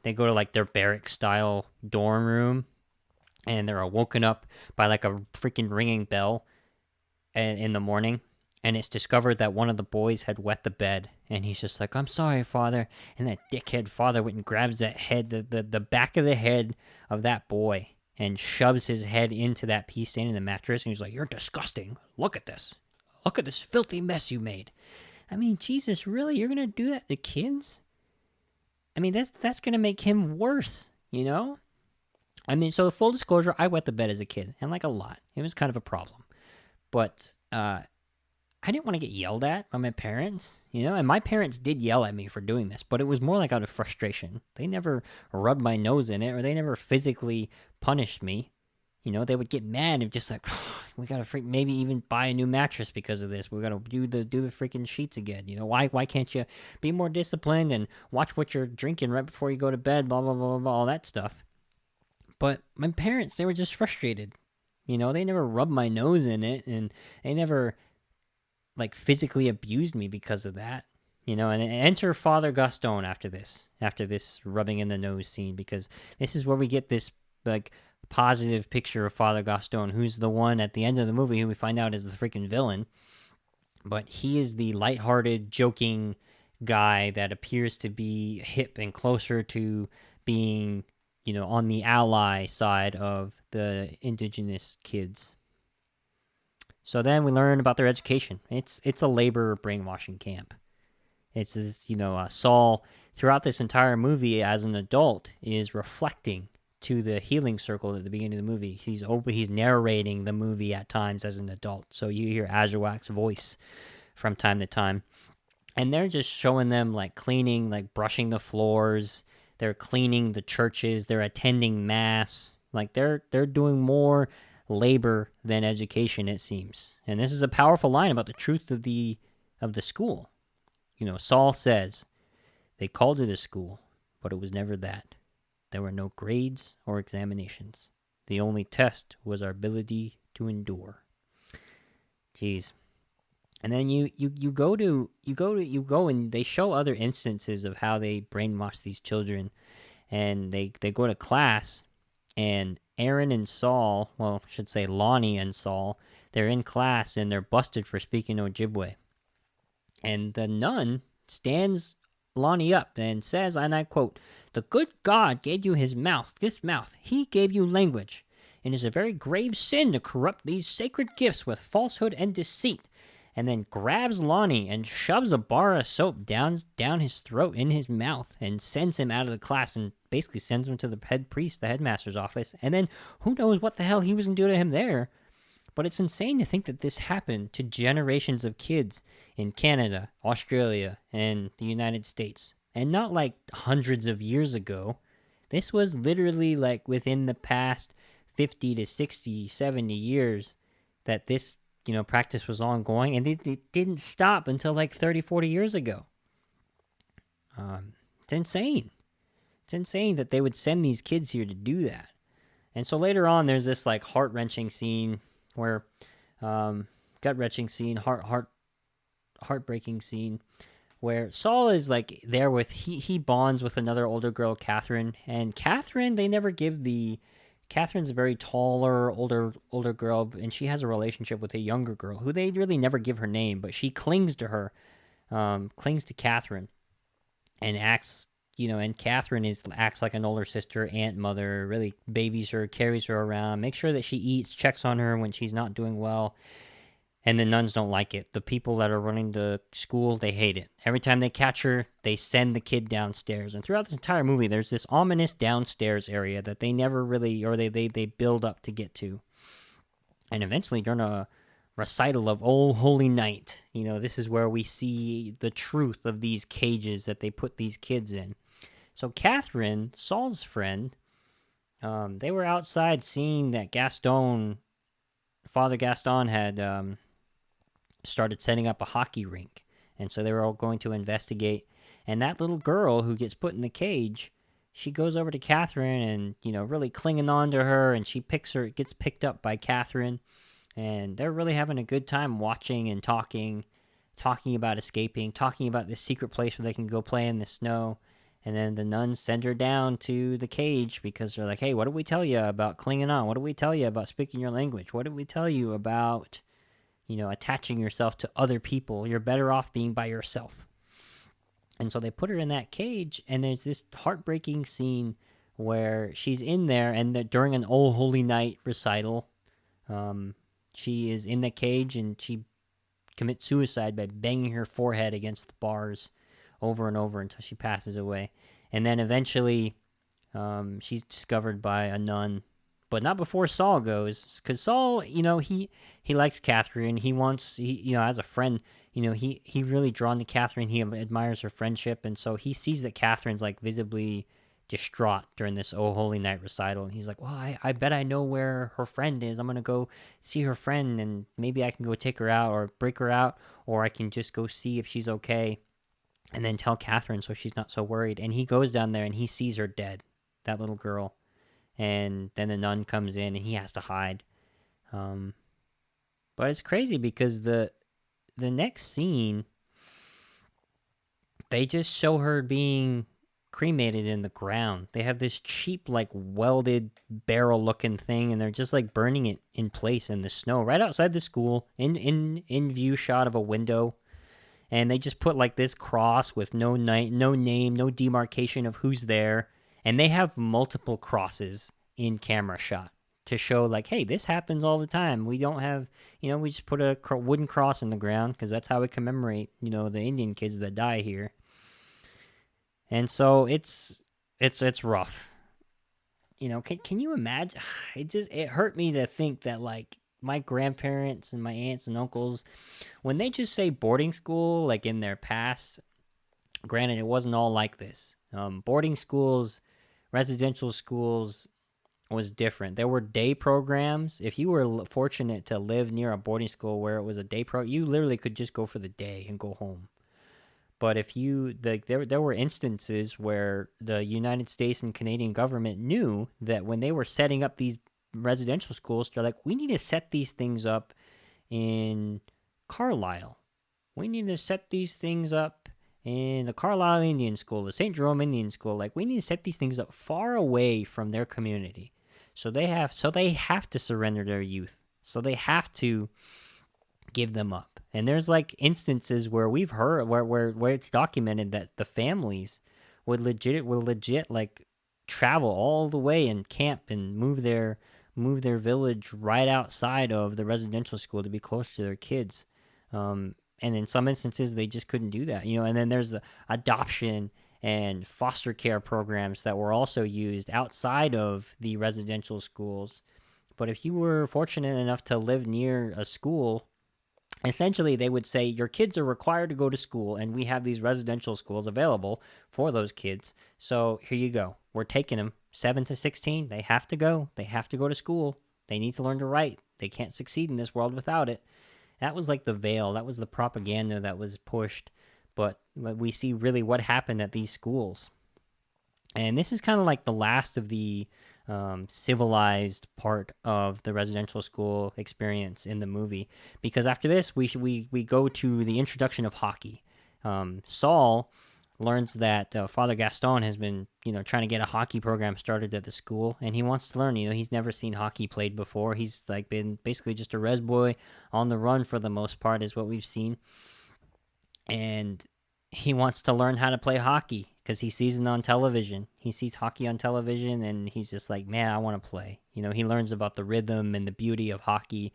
C: they go to like their barrack-style dorm room, and they're woken up by like a freaking ringing bell in the morning, and it's discovered that one of the boys had wet the bed, and he's just like, "I'm sorry, father." And that dickhead father went and grabs that head, the back of the head of that boy, and shoves his head into that piece stain in the mattress, and he's like, "You're disgusting. Look at this. Look at this filthy mess you made." I mean, Jesus, really? You're going to do that to kids? I mean, that's going to make him worse, you know? I mean, so full disclosure, I wet the bed as a kid, and like a lot. It was kind of a problem. But I didn't want to get yelled at by my parents, you know? And my parents did yell at me for doing this, but it was more like out of frustration. They never rubbed my nose in it, or they never physically punished me. They would get mad and just like, we gotta maybe even buy a new mattress because of this. We gotta do the freaking sheets again. Why can't you be more disciplined and watch what you're drinking right before you go to bed? Blah blah blah blah, blah all that stuff. But my parents, they were just frustrated. They never rubbed my nose in it, and they never like physically abused me because of that. And enter Father Gaston after this rubbing in the nose scene, because this is where we get this like positive picture of Father Gaston, who's the one at the end of the movie who we find out is the freaking villain. But he is the lighthearted, joking guy that appears to be hip and closer to being, on the ally side of the indigenous kids. So then we learn about their education. It's a labor brainwashing camp. It's Saul, throughout this entire movie as an adult, is reflecting to the healing circle at the beginning of the movie. He's narrating the movie at times as an adult. So you hear Ajuak's voice from time to time. And they're just showing them like cleaning, like brushing the floors. They're cleaning the churches. They're attending mass. Like they're doing more labor than education, it seems. And this is a powerful line about the truth of the school. Saul says, they called it a school, but it was never that. There were no grades or examinations. The only test was our ability to endure. Jeez. And then you go and they show other instances of how they brainwash these children, and they go to class, and Aaron and Saul, well, I should say Lonnie and Saul, they're in class and they're busted for speaking Ojibwe. And the nun stands Lonnie up and says, and I quote, "The good God gave you his mouth, this mouth. He gave you language. It is a very grave sin to corrupt these sacred gifts with falsehood and deceit." And then grabs Lonnie and shoves a bar of soap down his throat in his mouth and sends him out of the class and basically sends him to the head priest, the headmaster's office. And then who knows what the hell he was going to do to him there. But it's insane to think that this happened to generations of kids in Canada, Australia, and the United States. And not like hundreds of years ago. This was literally like within the past 50 to 60, 70 years that this, practice was ongoing. And it didn't stop until like 30, 40 years ago. It's insane. It's insane that they would send these kids here to do that. And so later on, there's this like heart-wrenching scene where, gut-wrenching scene, heartbreaking scene, where Saul is like there with, he bonds with another older girl, Catherine, and Catherine, they never give Catherine's a very taller, older girl, and she has a relationship with a younger girl, who they really never give her name, but she clings to her, clings to Catherine, and acts, and Catherine acts like an older sister, aunt, mother, really babies her, carries her around, makes sure that she eats, checks on her when she's not doing well. And the nuns don't like it. The people that are running the school, they hate it. Every time they catch her, they send the kid downstairs. And throughout this entire movie, there's this ominous downstairs area that they never really, or they build up to get to. And eventually, during a recital of "Oh Holy Night," this is where we see the truth of these cages that they put these kids in. So Catherine, Saul's friend, they were outside seeing that Father Gaston had started setting up a hockey rink. And so they were all going to investigate. And that little girl who gets put in the cage, she goes over to Catherine and, really clinging on to her. And she gets picked up by Catherine. And they're really having a good time watching and talking about escaping, talking about this secret place where they can go play in the snow. And then the nuns send her down to the cage because they're like, "Hey, what did we tell you about clinging on? What did we tell you about speaking your language? What did we tell you about, attaching yourself to other people? You're better off being by yourself." And so they put her in that cage, and there's this heartbreaking scene where she's in there, and during an "Oh Holy Night" recital, she is in the cage, and she commits suicide by banging her forehead against the bars over and over until she passes away. And then eventually she's discovered by a nun, but not before Saul goes, because Saul, he likes Catherine. He wants, as a friend, he really drawn to Catherine. He admires her friendship, and so he sees that Catherine's like visibly distraught during this Oh Holy Night recital. And he's like, well, I bet I know where her friend is. I'm going to go see her friend, and maybe I can go take her out or break her out, or I can just go see if she's okay and then tell Catherine so she's not so worried. And he goes down there and he sees her dead, that little girl. And then the nun comes in and he has to hide. But it's crazy because the next scene, they just show her being cremated in the ground. They have this cheap, like, welded barrel looking thing, and they're just like burning it in place in the snow right outside the school, in view shot of a window. And they just put like this cross with no name, no demarcation of who's there. And they have multiple crosses in camera shot to show like, hey, this happens all the time. We don't have, we just put a wooden cross in the ground because that's how we commemorate, the Indian kids that die here. And so it's rough. Can you imagine? It hurt me to think that, like, my grandparents and my aunts and uncles, when they just say boarding school, like in their past, granted, it wasn't all like this. Boarding schools, residential schools was different. There were day programs. If you were fortunate to live near a boarding school where it was a day you literally could just go for the day and go home. But if there were instances where the United States and Canadian government knew that when they were setting up these residential schools, they're like, we need to set these things up in Carlisle. We need to set these things up in the Carlisle Indian School, the St. Jerome Indian School. Like, we need to set these things up far away from their community. So they have to surrender their youth. So they have to give them up. And there's like instances where we've heard where it's documented that the families would legit like travel all the way and camp and move their village right outside of the residential school to be close to their kids. And in some instances they just couldn't do that, and then there's the adoption and foster care programs that were also used outside of the residential schools. But if you were fortunate enough to live near a school, essentially they would say your kids are required to go to school, and we have these residential schools available for those kids. So here you go. We're taking them 7 to 16. They have to go to school. They need to learn to write. They can't succeed in this world without it. That was like the veil. That was the propaganda that was pushed. But we see really what happened at these schools. And this is kind of like the last of the civilized part of the residential school experience in the movie, because after this we go to the introduction of hockey. Saul learns that Father Gaston has been trying to get a hockey program started at the school, and he wants to learn. He's never seen hockey played before. He's like been basically just a res boy on the run for the most part is what we've seen, and he wants to learn how to play hockey because he sees it on television. He sees hockey on television, and he's just like, man, I want to play. He learns about the rhythm and the beauty of hockey,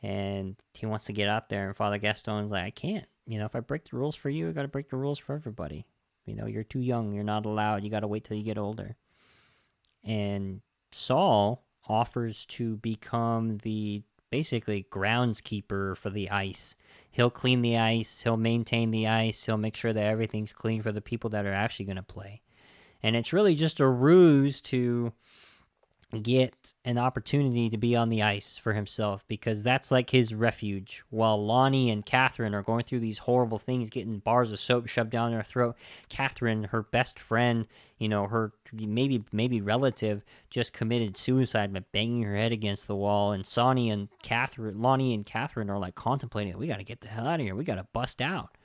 C: and he wants to get out there. And Father Gaston's like, I can't. If I break the rules for you, I got to break the rules for everybody. You're too young. You're not allowed. You got to wait till you get older. And Saul offers to become the basically groundskeeper for the ice. He'll clean the ice, he'll maintain the ice, he'll make sure that everything's clean for the people that are actually going to play. And it's really just a ruse to get an opportunity to be on the ice for himself, because that's like his refuge. While Lonnie and Catherine are going through these horrible things, getting bars of soap shoved down their throat, Catherine, her best friend, her maybe relative, just committed suicide by banging her head against the wall. And Lonnie and Catherine are like contemplating, we got to get the hell out of here. We got to bust out.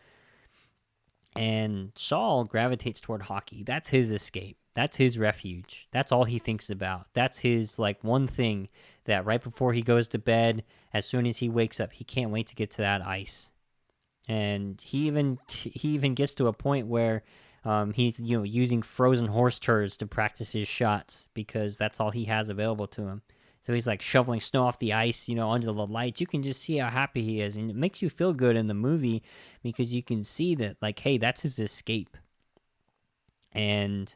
C: And Saul gravitates toward hockey. That's his escape. That's his refuge. That's all he thinks about. That's his like one thing that right before he goes to bed, as soon as he wakes up, he can't wait to get to that ice. And he even gets to a point where he's using frozen horse turds to practice his shots because that's all he has available to him. So he's like shoveling snow off the ice, under the lights. You can just see how happy he is, and it makes you feel good in the movie because you can see that, like, hey, that's his escape. And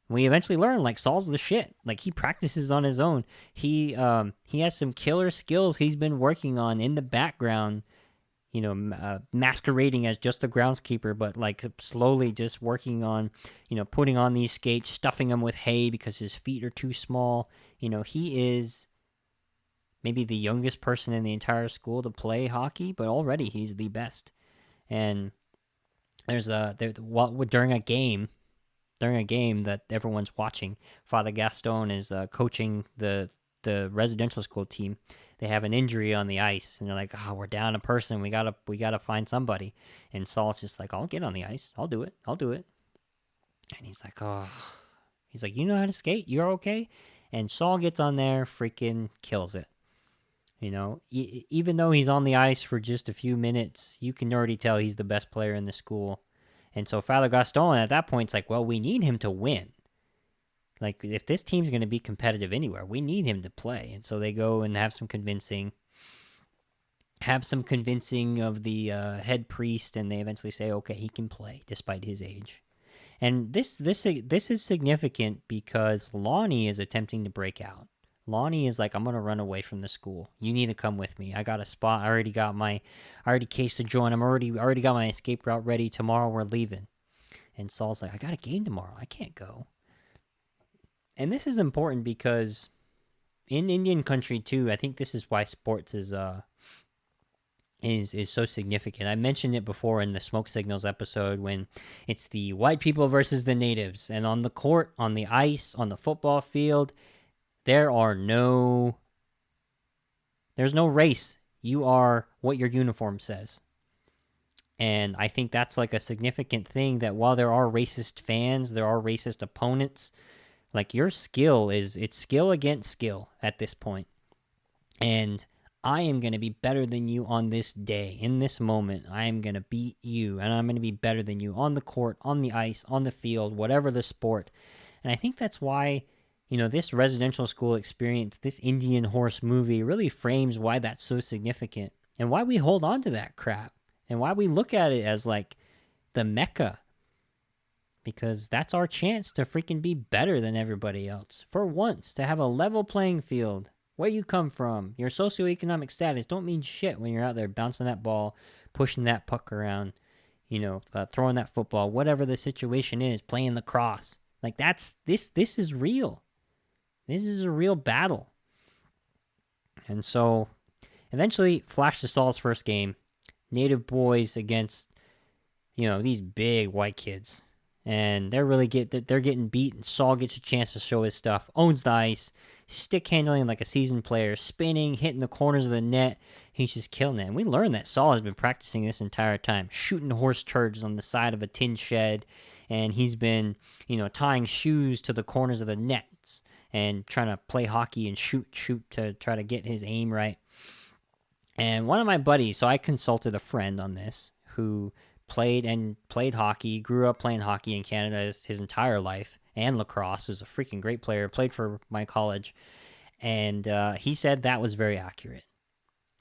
C: we eventually learn, like, Saul's the shit. Like, he practices on his own. He has some killer skills he's been working on in the background. masquerading as just a groundskeeper, but like slowly just working on, putting on these skates, stuffing them with hay because his feet are too small. He is maybe the youngest person in the entire school to play hockey, but already he's the best. And during a game that everyone's watching, Father Gaston is coaching the residential school team. They have an injury on the ice, and they're like, "Oh, we're down a person. We gotta find somebody." And Saul's just like, "I'll get on the ice. I'll do it. And he's like, "Oh," he's like, "You know how to skate? You're okay." And Saul gets on there, freaking kills it. Even though he's on the ice for just a few minutes, you can already tell he's the best player in the school. And so Father Gaston at that point is like, well, we need him to win. Like, if this team's going to be competitive anywhere, we need him to play. And so they go and have some convincing of the head priest, and they eventually say, okay, he can play despite his age. And this is significant because Lonnie is attempting to break out. Lonnie is like, I'm going to run away from the school. You need to come with me. I got a spot. I already cased to join. I'm already got my escape route ready. Tomorrow we're leaving. And Saul's like, I got a game tomorrow. I can't go. And this is important because in Indian country too, I think this is why sports is so significant. I mentioned it before in the Smoke Signals episode when it's the white people versus the natives. And on the court, on the ice, on the football field, there's no race. You are what your uniform says. And I think that's like a significant thing, that while there are racist fans, there are racist opponents, like your skill it's skill against skill at this point. And I am going to be better than you on this day. In this moment, I am going to beat you, and I'm going to be better than you on the court, on the ice, on the field, whatever the sport. And I think that's why this residential school experience, this Indian Horse movie really frames why that's so significant and why we hold on to that crap and why we look at it as like the Mecca, because that's our chance to freaking be better than everybody else. For once, to have a level playing field. Where you come from, your socioeconomic status don't mean shit when you're out there bouncing that ball, pushing that puck around, throwing that football, whatever the situation is, playing lacrosse. Like this is real. This is a real battle. And so, eventually, flash to Saul's first game. Native boys against, these big white kids. And they're getting beat, and Saul gets a chance to show his stuff. Owns the ice, stick handling like a seasoned player, spinning, hitting the corners of the net. He's just killing it. And we learned that Saul has been practicing this entire time, shooting horse charges on the side of a tin shed. And he's been, tying shoes to the corners of the nets and trying to play hockey and shoot to try to get his aim right. And one of my buddies, so I consulted a friend on this who played hockey, grew up playing hockey in Canada his entire life, and lacrosse, was a freaking great player, played for my college. And he said that was very accurate.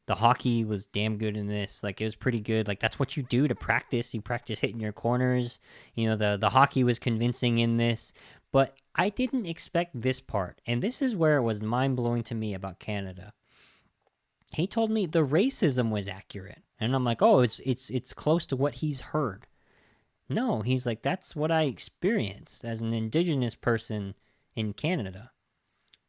C: The hockey was damn good in this. Like, it was pretty good. Like, that's what you do to practice. You practice hitting your corners. The hockey was convincing in this. But I didn't expect this part. And this is where it was mind-blowing to me about Canada. He told me the racism was accurate. And I'm like, oh, it's close to what he's heard. No, he's like, that's what I experienced as an indigenous person in Canada.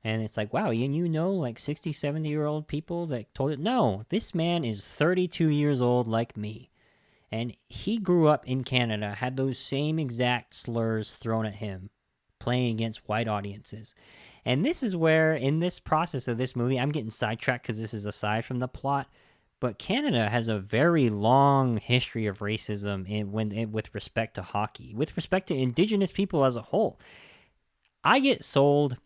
C: And it's like, wow, and like 60, 70-year-old people that told it. No, this man is 32 years old like me. And he grew up in Canada, had those same exact slurs thrown at him, playing against white audiences. And this is where, in this process of this movie, I'm getting sidetracked because this is aside from the plot, but Canada has a very long history of racism with respect to hockey, with respect to indigenous people as a whole. I get sold.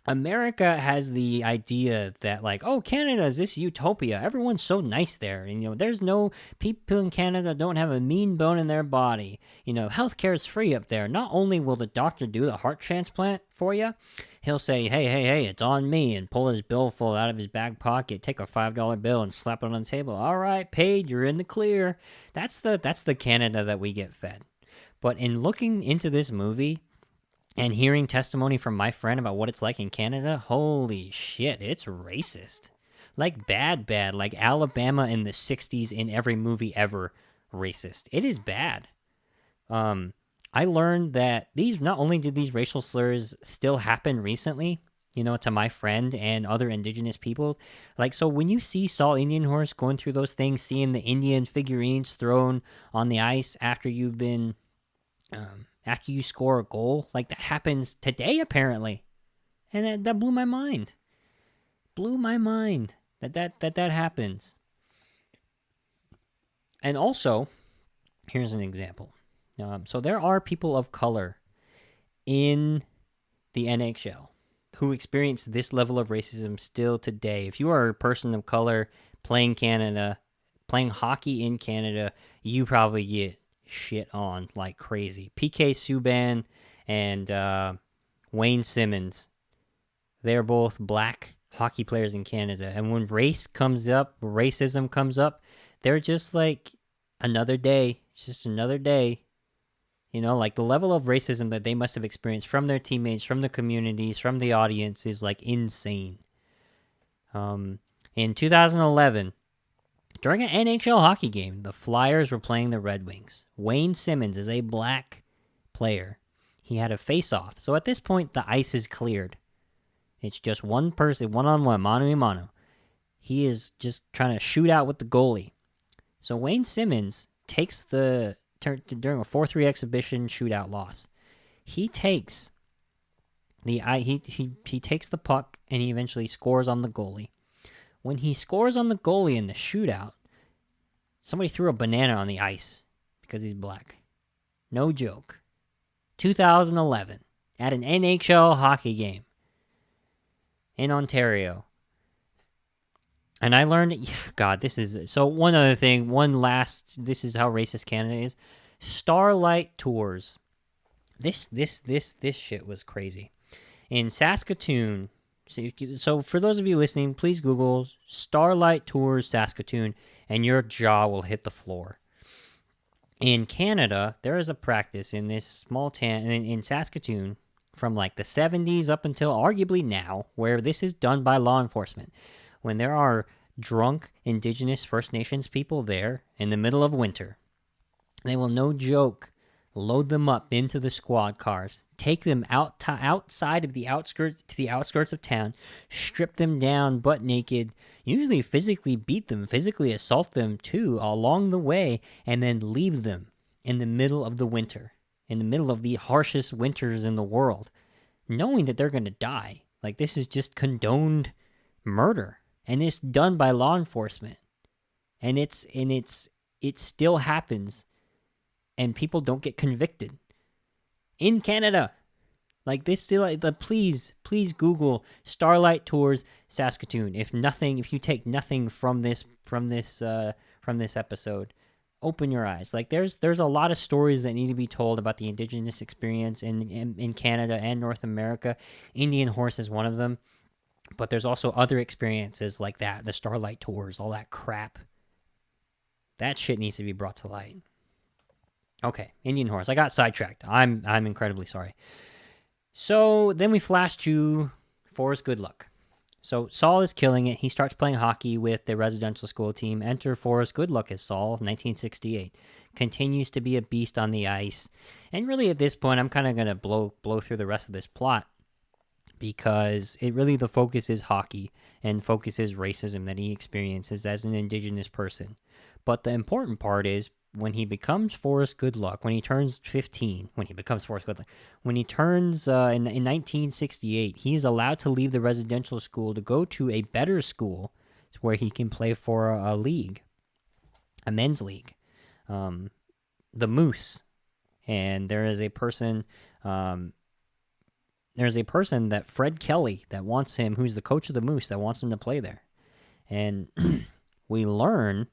C: America has the idea that, like, oh, Canada is this utopia. Everyone's so nice there. And, there's no people in Canada don't have a mean bone in their body. Healthcare is free up there. Not only will the doctor do the heart transplant for you, he'll say, hey, it's on me, and pull his billfold out of his back pocket, take a $5 bill and slap it on the table. All right, paid, you're in the clear. That's the Canada that we get fed. But in looking into this movie, and hearing testimony from my friend about what it's like in Canada, holy shit, it's racist. Like bad, like Alabama in the 60s in every movie ever racist. It is bad. I learned that not only did these racial slurs still happen recently, to my friend and other indigenous people. Like, so when you see Saul Indian Horse going through those things, seeing the Indian figurines thrown on the ice after you've been, after you score a goal, like that happens today apparently, and that blew my mind. Blew my mind that happens. And also, here's an example. So there are people of color in the NHL who experience this level of racism still today. If you are a person of color playing hockey in Canada, you probably get shit on like crazy. PK Subban and Wayne Simmons, they're both black hockey players in Canada. And when racism comes up, they're just like another day. It's just another day. Like the level of racism that they must have experienced from their teammates, from the communities, from the audience is like insane. In 2011, during an NHL hockey game, the Flyers were playing the Red Wings. Wayne Simmons is a black player. He had a face-off. So at this point, the ice is cleared. It's just one person, one-on-one, mano-a-mano. He is just trying to shoot out with the goalie. So Wayne Simmons takes during a 4-3 exhibition shootout loss, he takes he takes the puck and he eventually scores on the goalie. When he scores on the goalie in the shootout, somebody threw a banana on the ice because he's black. No joke. 2011 at an NHL hockey game in Ontario. And I learned, God, this is, so one other thing, this is how racist Canada is. Starlight Tours. This shit was crazy. In Saskatoon, so for those of you listening, please Google Starlight Tours Saskatoon, and your jaw will hit the floor. In Canada, there is a practice in this small town, in Saskatoon, from like the 70s up until arguably now, where this is done by law enforcement. When there are drunk Indigenous First Nations people there in the middle of winter, they will, no joke, load them up into the squad cars, take them outside of the outskirts of town, strip them down butt naked, usually physically beat them, physically assault them too along the way, and then leave them in the middle of the winter, in the middle of the harshest winters in the world, knowing that they're going to die. Like, this is just condoned murder. And it's done by law enforcement, and it still happens, and people don't get convicted in Canada. Like this still, please Google Starlight Tours Saskatoon. If you take nothing from this episode, open your eyes. Like there's a lot of stories that need to be told about the Indigenous experience in Canada and North America. Indian Horse is one of them. But there's also other experiences like that, the Starlight Tours, all that crap. That shit needs to be brought to light. Okay, Indian Horse. I got sidetracked. I'm incredibly sorry. So then we flash to Forrest Goodluck. So Saul is killing it. He starts playing hockey with the residential school team. Enter Forrest Goodluck as Saul, 1968. Continues to be a beast on the ice. And really at this point, I'm kind of going to blow through the rest of this plot, because the focus is hockey and focus is racism that he experiences as an Indigenous person. But the important part is when he becomes Forrest Goodluck, when he turns 15, when he turns in 1968, he is allowed to leave the residential school to go to a better school where he can play for a league, a men's league, the Moose. And there is a person... There's a person that Fred Kelly that wants him, who's the coach of the Moose, that wants him to play there. And we learn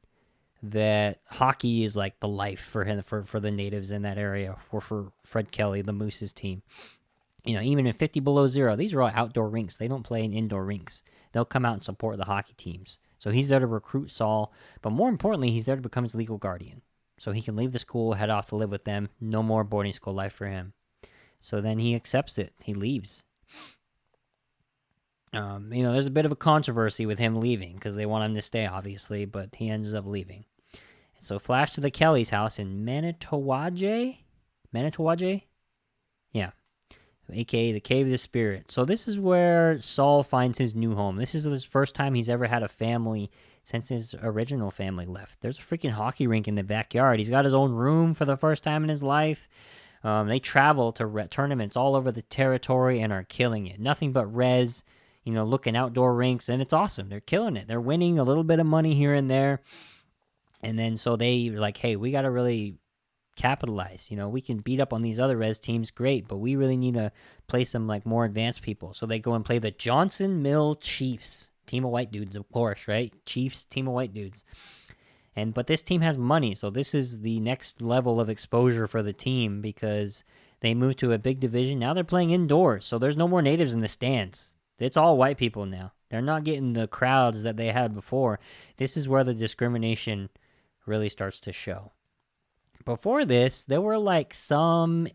C: that hockey is like the life for him, for the natives in that area, or for Fred Kelly, the Moose's team. Even in 50 below zero, these are all outdoor rinks. They don't play in indoor rinks. They'll come out and support the hockey teams. So he's there to recruit Saul, but more importantly, he's there to become his legal guardian. So he can leave the school, head off to live with them. No more boarding school life for him. So then he accepts it. He leaves. There's a bit of a controversy with him leaving because they want him to stay, obviously, but he ends up leaving. And so flash to the Kelly's house in Manitowaje? Yeah. AKA the Cave of the Spirit. So this is where Saul finds his new home. This is his first time he's ever had a family since his original family left. There's a freaking hockey rink in the backyard. He's got his own room for the first time in his life. They travel to tournaments all over the territory and are killing it. Nothing but res, looking outdoor rinks, and it's awesome. They're killing it. They're winning a little bit of money here and there. And then so they like, hey, we got to really capitalize. We can beat up on these other res teams, great, but we really need to play some like more advanced people. So they go and play the Johnson Mill Chiefs. Team of white dudes, of course, right? Chiefs, team of white dudes. But this team has money, so this is the next level of exposure for the team because they moved to a big division. Now they're playing indoors, so there's no more natives in the stands. It's all white people now. They're not getting the crowds that they had before. This is where the discrimination really starts to show. Before this, there were some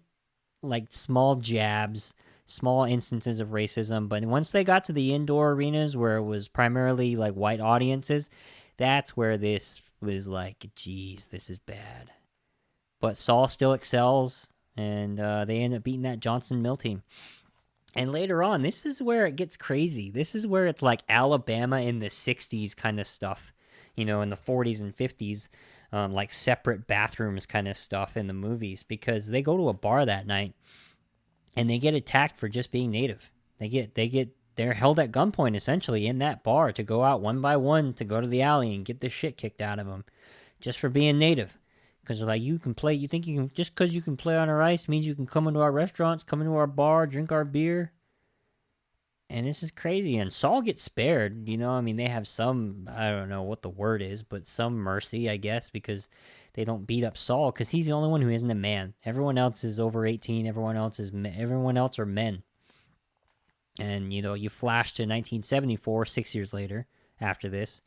C: small jabs, small instances of racism, but once they got to the indoor arenas where it was primarily like white audiences, that's where this was like, geez, this is bad. But Saul still excels, and they end up beating that Johnson Mill team. And later on, this is where it gets crazy. This is where it's like Alabama in the 60s kind of stuff, in the 40s and 50s, like separate bathrooms kind of stuff in the movies, because they go to a bar that night and they get attacked for just being native. They're held at gunpoint essentially in that bar to go out one by one to go to the alley and get the shit kicked out of them just for being native. Because they're like, you think you can, just because you can play on our ice means you can come into our restaurants, come into our bar, drink our beer. And this is crazy. And Saul gets spared, they have some, I don't know what the word is, but some mercy, I guess, because they don't beat up Saul because he's the only one who isn't a man. Everyone else is over 18. Everyone else are men. And, you flash to 1974, 6 years later, after this,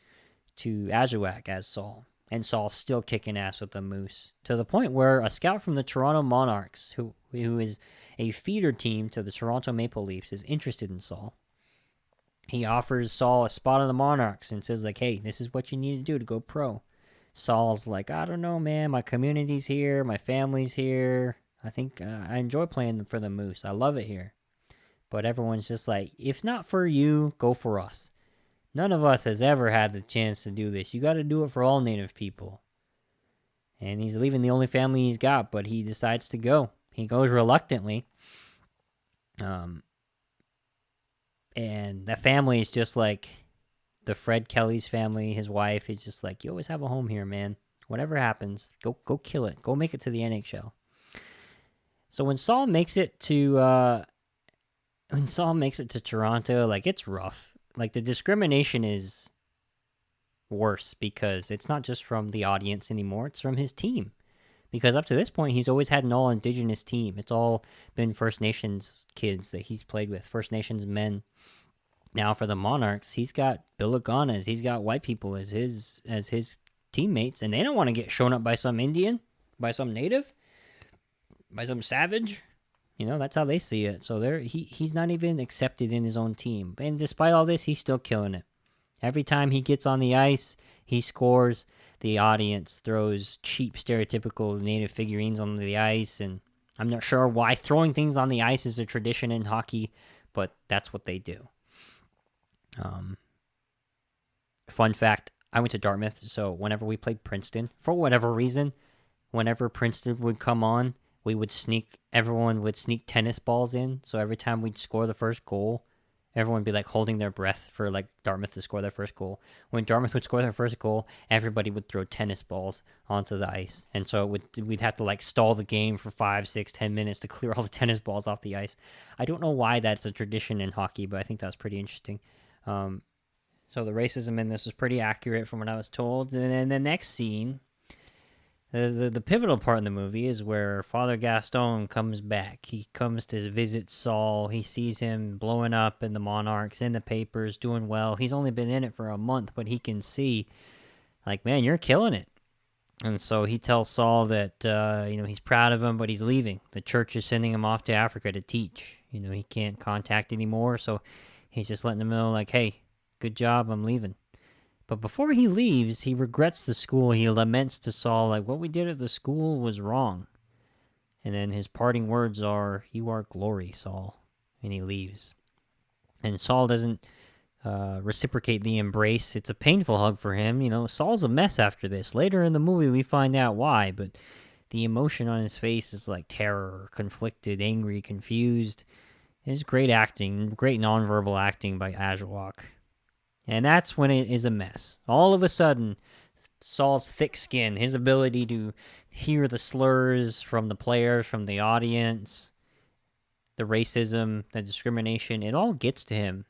C: to Ajuak as Saul. And Saul's still kicking ass with the Moose, to the point where a scout from the Toronto Monarchs, who is a feeder team to the Toronto Maple Leafs, is interested in Saul. He offers Saul a spot on the Monarchs and says, like, hey, this is what you need to do to go pro. Saul's like, I don't know, man. My community's here. My family's here. I think I enjoy playing for the Moose. I love it here. But everyone's just like, if not for you, go for us. None of us has ever had the chance to do this. You got to do it for all Native people. And he's leaving the only family he's got, but he decides to go. He goes reluctantly. And the family is just like the Fred Kelly's family, his wife, is just like, you always have a home here, man. Whatever happens, go kill it. Go make it to the NHL. So when Saul makes it to Toronto, like, it's rough. Like, the discrimination is worse because it's not just from the audience anymore, it's from his team. Because up to this point, he's always had an all-indigenous team. It's all been First Nations kids that he's played with, First Nations men. Now for the Monarchs, he's got Billiganas, he's got white people as his teammates, and they don't want to get shown up by some Indian, by some Native, by some savage. That's how they see it. So he's not even accepted in his own team. And despite all this, he's still killing it. Every time he gets on the ice, he scores. The audience throws cheap, stereotypical native figurines on the ice. And I'm not sure why throwing things on the ice is a tradition in hockey, but that's what they do. Fun fact, I went to Dartmouth, so whenever we played Princeton, for whatever reason, whenever Princeton would come on, everyone would sneak tennis balls in. So every time we'd score the first goal, everyone would be like holding their breath for like Dartmouth to score their first goal. When Dartmouth would score their first goal, everybody would throw tennis balls onto the ice. And so we'd have to like stall the game for 5, 6, 10 minutes to clear all the tennis balls off the ice. I don't know why that's a tradition in hockey, but I think that was pretty interesting. So the racism in this was pretty accurate from what I was told. And then the next scene, the pivotal part in the movie is where Father Gaston comes back. He comes to visit Saul. He sees him blowing up in the Monarchs, in the papers, doing well. He's only been in it for a month, but he can see, like, man, you're killing it. And so he tells Saul that, he's proud of him, but he's leaving. The church is sending him off to Africa to teach. He can't contact anymore, so He's just letting them know, like, hey, good job, I'm leaving. But before he leaves, he regrets the school. He laments to Saul, like, what we did at the school was wrong. And then his parting words are, you are glory, Saul. And he leaves. And Saul doesn't reciprocate the embrace. It's a painful hug for him. You know, Saul's a mess after this. Later in the movie, we find out why, but the emotion on his face is like terror, conflicted, angry, confused. It's great acting, great nonverbal acting by Ajawak. And that's when it is a mess. All of a sudden, Saul's thick skin, his ability to hear the slurs from the players, from the audience, the racism, the discrimination, it all gets to him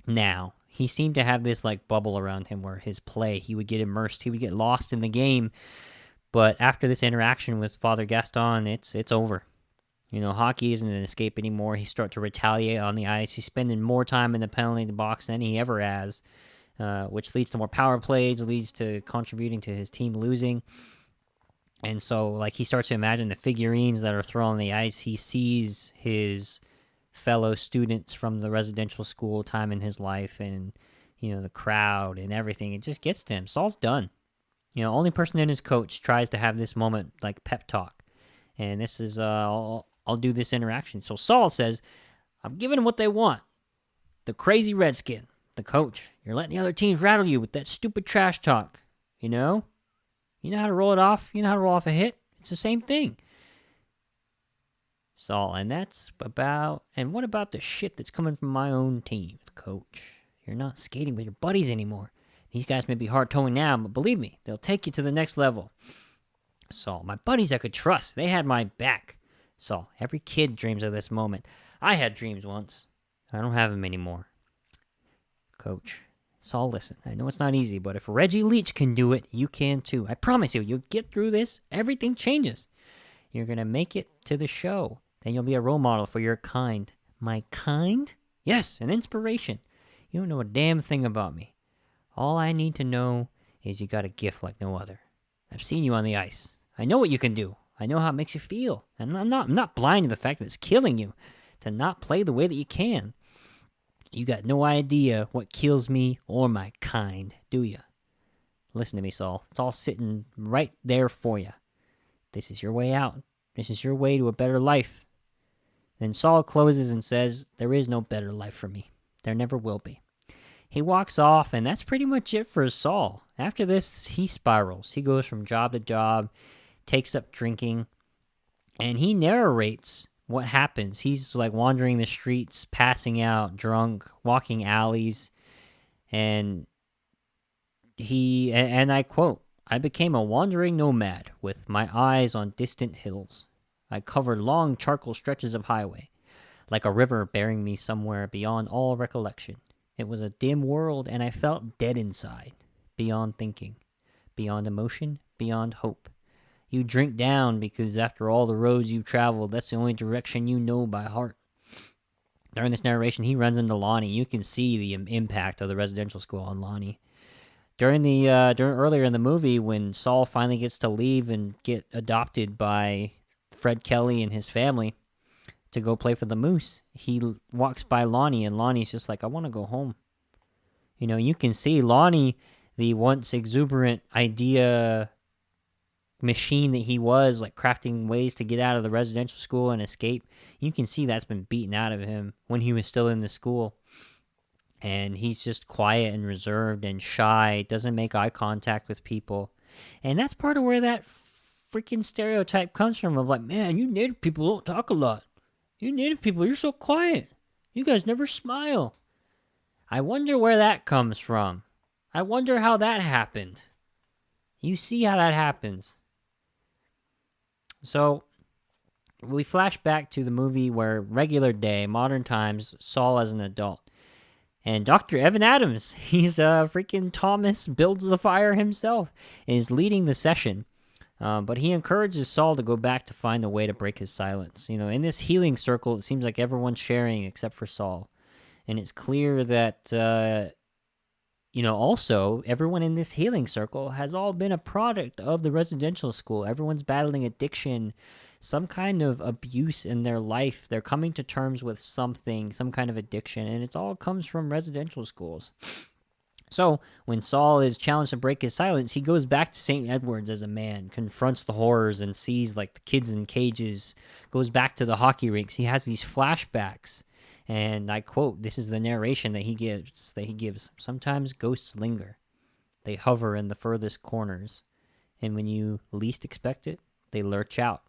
C: now. He seemed to have this like bubble around him where his play, he would get immersed, he would get lost in the game. But after this interaction with Father Gaston, it's over. You know, hockey isn't an escape anymore. He starts to retaliate on the ice. He's spending more time in the penalty box than he ever has, which leads to more power plays, leads to contributing to his team losing. And so, like, he starts to imagine the figurines that are thrown on the ice. He sees his fellow students from the residential school time in his life and, you know, the crowd and everything. It just gets to him. Saul's done. You know, only person in his coach tries to have this moment, like, pep talk. And this is, I'll do this interaction. So Saul says, I'm giving them what they want. The crazy redskin, the coach. You're letting the other teams rattle you with that stupid trash talk. You know? You know how to roll it off? You know how to roll off a hit? It's the same thing. Saul, and that's about, and what about the shit that's coming from my own team, coach? You're not skating with your buddies anymore. These guys may be hard-towing now, but believe me, they'll take you to the next level. Saul, my buddies I could trust. They had my back. Saul, every kid dreams of this moment. I had dreams once. I don't have them anymore. Coach, Saul, listen, I know it's not easy, but if Reggie Leach can do it, you can too. I promise you, you'll get through this. Everything changes. You're going to make it to the show. Then you'll be a role model for your kind. My kind? Yes, an inspiration. You don't know a damn thing about me. All I need to know is you got a gift like no other. I've seen you on the ice. I know what you can do. I know how it makes you feel. And I'm not blind to the fact that it's killing you to not play the way that you can. You got no idea what kills me or my kind, do you? Listen to me, Saul. It's all sitting right there for you. This is your way out. This is your way to a better life. Then Saul closes and says, there is no better life for me. There never will be. He walks off, and that's pretty much it for Saul. After this, he spirals. He goes from job to job, takes up drinking, and he narrates what happens. He's like wandering the streets, passing out, drunk, walking alleys, and I quote, I became a wandering nomad with my eyes on distant hills. I covered long charcoal stretches of highway, like a river bearing me somewhere beyond all recollection. It was a dim world, and I felt dead inside, beyond thinking, beyond emotion, beyond hope. You drink down because after all the roads you've traveled, that's the only direction you know by heart. During this narration, he runs into Lonnie. You can see the impact of the residential school on Lonnie. During earlier in the movie, when Saul finally gets to leave and get adopted by Fred Kelly and his family to go play for the Moose, he walks by Lonnie, and Lonnie's just like, I want to go home. You know, you can see Lonnie, the once exuberant idea machine that he was, like crafting ways to get out of the residential school and escape. You can see that's been beaten out of him when he was still in the school. And he's just quiet and reserved and shy, doesn't make eye contact with people. And that's part of where that freaking stereotype comes from of like, man, you Native people don't talk a lot. You Native people, you're so quiet. You guys never smile. I wonder where that comes from. I wonder how that happened. You see how that happens. So, we flash back to the movie where regular day, modern times, Saul as an adult. And Dr. Evan Adams, he's freaking Thomas Builds the Fire himself, is leading the session. But he encourages Saul to go back to find a way to break his silence. You know, in this healing circle, it seems like everyone's sharing except for Saul. And it's clear that, also, everyone in this healing circle has all been a product of the residential school. Everyone's battling addiction. some kind of abuse in their life. They're coming to terms with something, some kind of addiction, and it all comes from residential schools. So, when Saul is challenged to break his silence, he goes back to St. Edward's as a man, confronts the horrors and sees like the kids in cages, goes back to the hockey rinks. He has these flashbacks, and I quote, this is the narration that he gives. Sometimes ghosts linger. They hover in the furthest corners, and when you least expect it, they lurch out,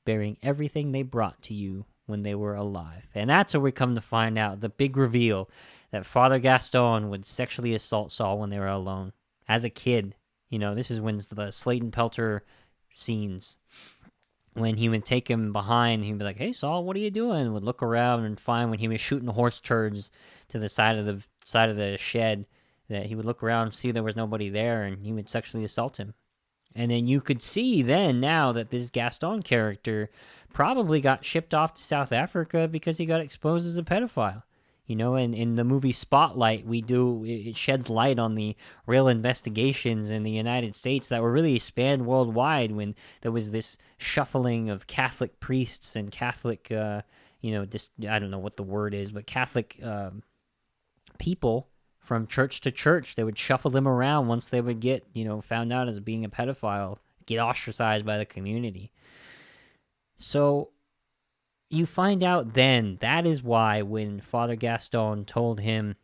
C: bearing everything they brought to you when they were alive. And that's where we come to find out the big reveal that Father Gaston would sexually assault Saul when they were alone. As a kid, this is when the Slate Pelter scenes, when he would take him behind, he'd be like, "Hey Saul, what are you doing?" Would look around and find when he was shooting horse turds to the side of the shed, that he would look around and see there was nobody there, and he would sexually assault him. And then you could see now that this Gaston character probably got shipped off to South Africa because he got exposed as a pedophile. And in the movie Spotlight, it sheds light on the real investigations in the United States that were really spanned worldwide, when there was this shuffling of Catholic priests and Catholic, I don't know what the word is, but Catholic people from church to church. They would shuffle them around once they would get, found out as being a pedophile, get ostracized by the community. So you find out then that is why when Father Gaston told him,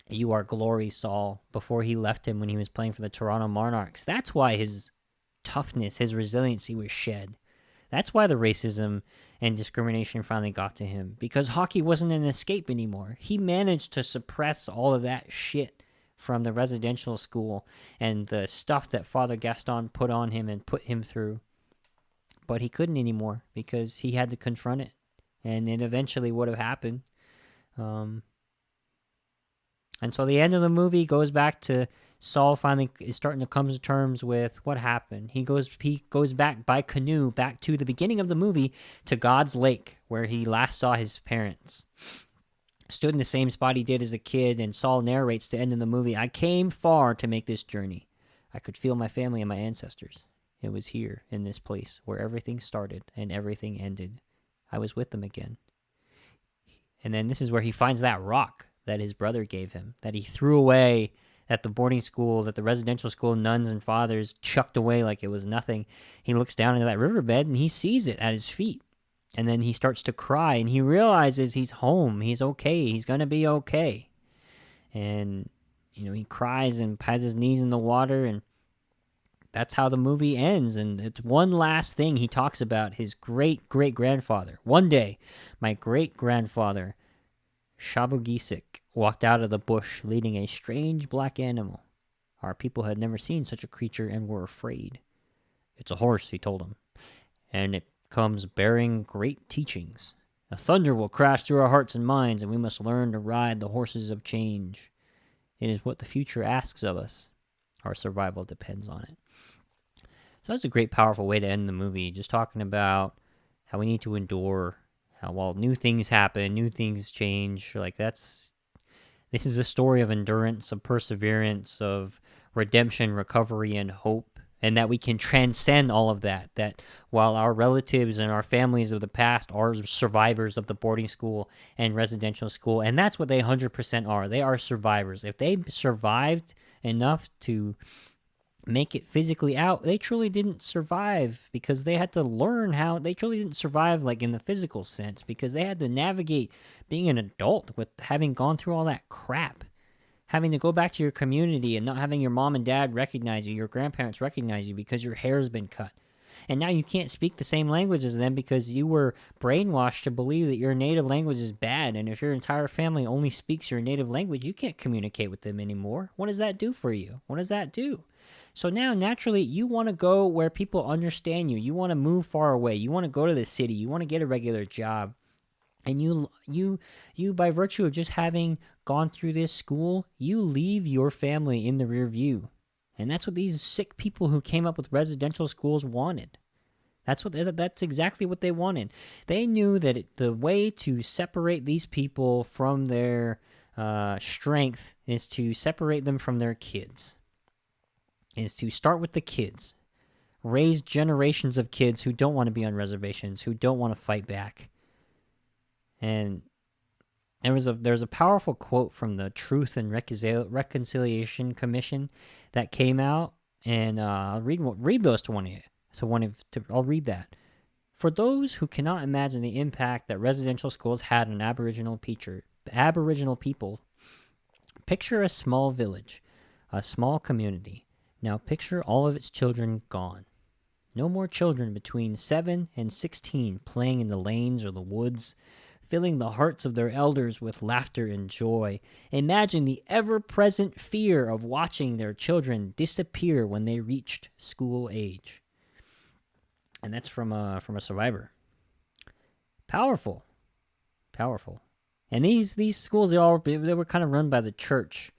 C: "You are glory, Saul," before he left him when he was playing for the Toronto Monarchs, that's why his toughness, his resiliency was shed. That's why the racism and discrimination finally got to him, because hockey wasn't an escape anymore. He managed to suppress all of that shit from the residential school and the stuff that Father Gaston put on him and put him through. But he couldn't anymore because he had to confront it, and it eventually would have happened. And so the end of the movie goes back to Saul finally is starting to come to terms with what happened. He goes back by canoe back to the beginning of the movie, to God's Lake, where he last saw his parents. Stood in the same spot he did as a kid, and Saul narrates to end of the movie, "I came far to make this journey. I could feel my family and my ancestors. It was here, in this place, where everything started and everything ended. I was with them again." And then this is where he finds that rock that his brother gave him, that he threw away at the boarding school, that the residential school nuns and fathers chucked away like it was nothing. He looks down into that riverbed and he sees it at his feet. And then he starts to cry, and he realizes he's home. He's okay. He's going to be okay. And, he cries and has his knees in the water, and that's how the movie ends. And it's one last thing he talks about, his great-great-grandfather. One day, my great-grandfather, Shabugisik, walked out of the bush leading a strange black animal. Our people had never seen such a creature and were afraid. "It's a horse," he told him, "and it comes bearing great teachings. A thunder will crash through our hearts and minds, and we must learn to ride the horses of change. It is what the future asks of us. Our survival depends on it." So that's a great, powerful way to end the movie, just talking about how we need to endure, how while new things happen, new things change. This is a story of endurance, of perseverance, of redemption, recovery, and hope. And that we can transcend all of that. That while our relatives and our families of the past are survivors of the boarding school and residential school, and that's what they 100% are. They are survivors. If they survived enough to make it physically out, they truly didn't survive, because they had to learn how. They truly didn't survive like in the physical sense, because they had to navigate being an adult with having gone through all that crap. Having to go back to your community and not having your mom and dad recognize you, your grandparents recognize you because your hair's been cut. And now you can't speak the same language as them because you were brainwashed to believe that your native language is bad. And if your entire family only speaks your native language, you can't communicate with them anymore. What does that do for you? What does that do? So now, naturally, you want to go where people understand you. You want to move far away. You want to go to the city. You want to get a regular job. And you by virtue of just having gone through this school, you leave your family in the rear view. And that's what these sick people who came up with residential schools wanted. That's exactly what they wanted. They knew that the way to separate these people from their strength is to separate them from their kids. Is to start with the kids. raise generations of kids who don't want to be on reservations, who don't want to fight back. And there's a powerful quote from the Truth and Reconciliation Commission that came out, and I'll read those to one of you. I'll read that. For those who cannot imagine the impact that residential schools had on Aboriginal people, picture a small village, a small community. Now picture all of its children gone. No more children between 7 and 16 playing in the lanes or the woods, filling the hearts of their elders with laughter and joy. Imagine the ever-present fear of watching their children disappear when they reached school age. And that's from a survivor. Powerful. And these schools, they were kind of run by the church.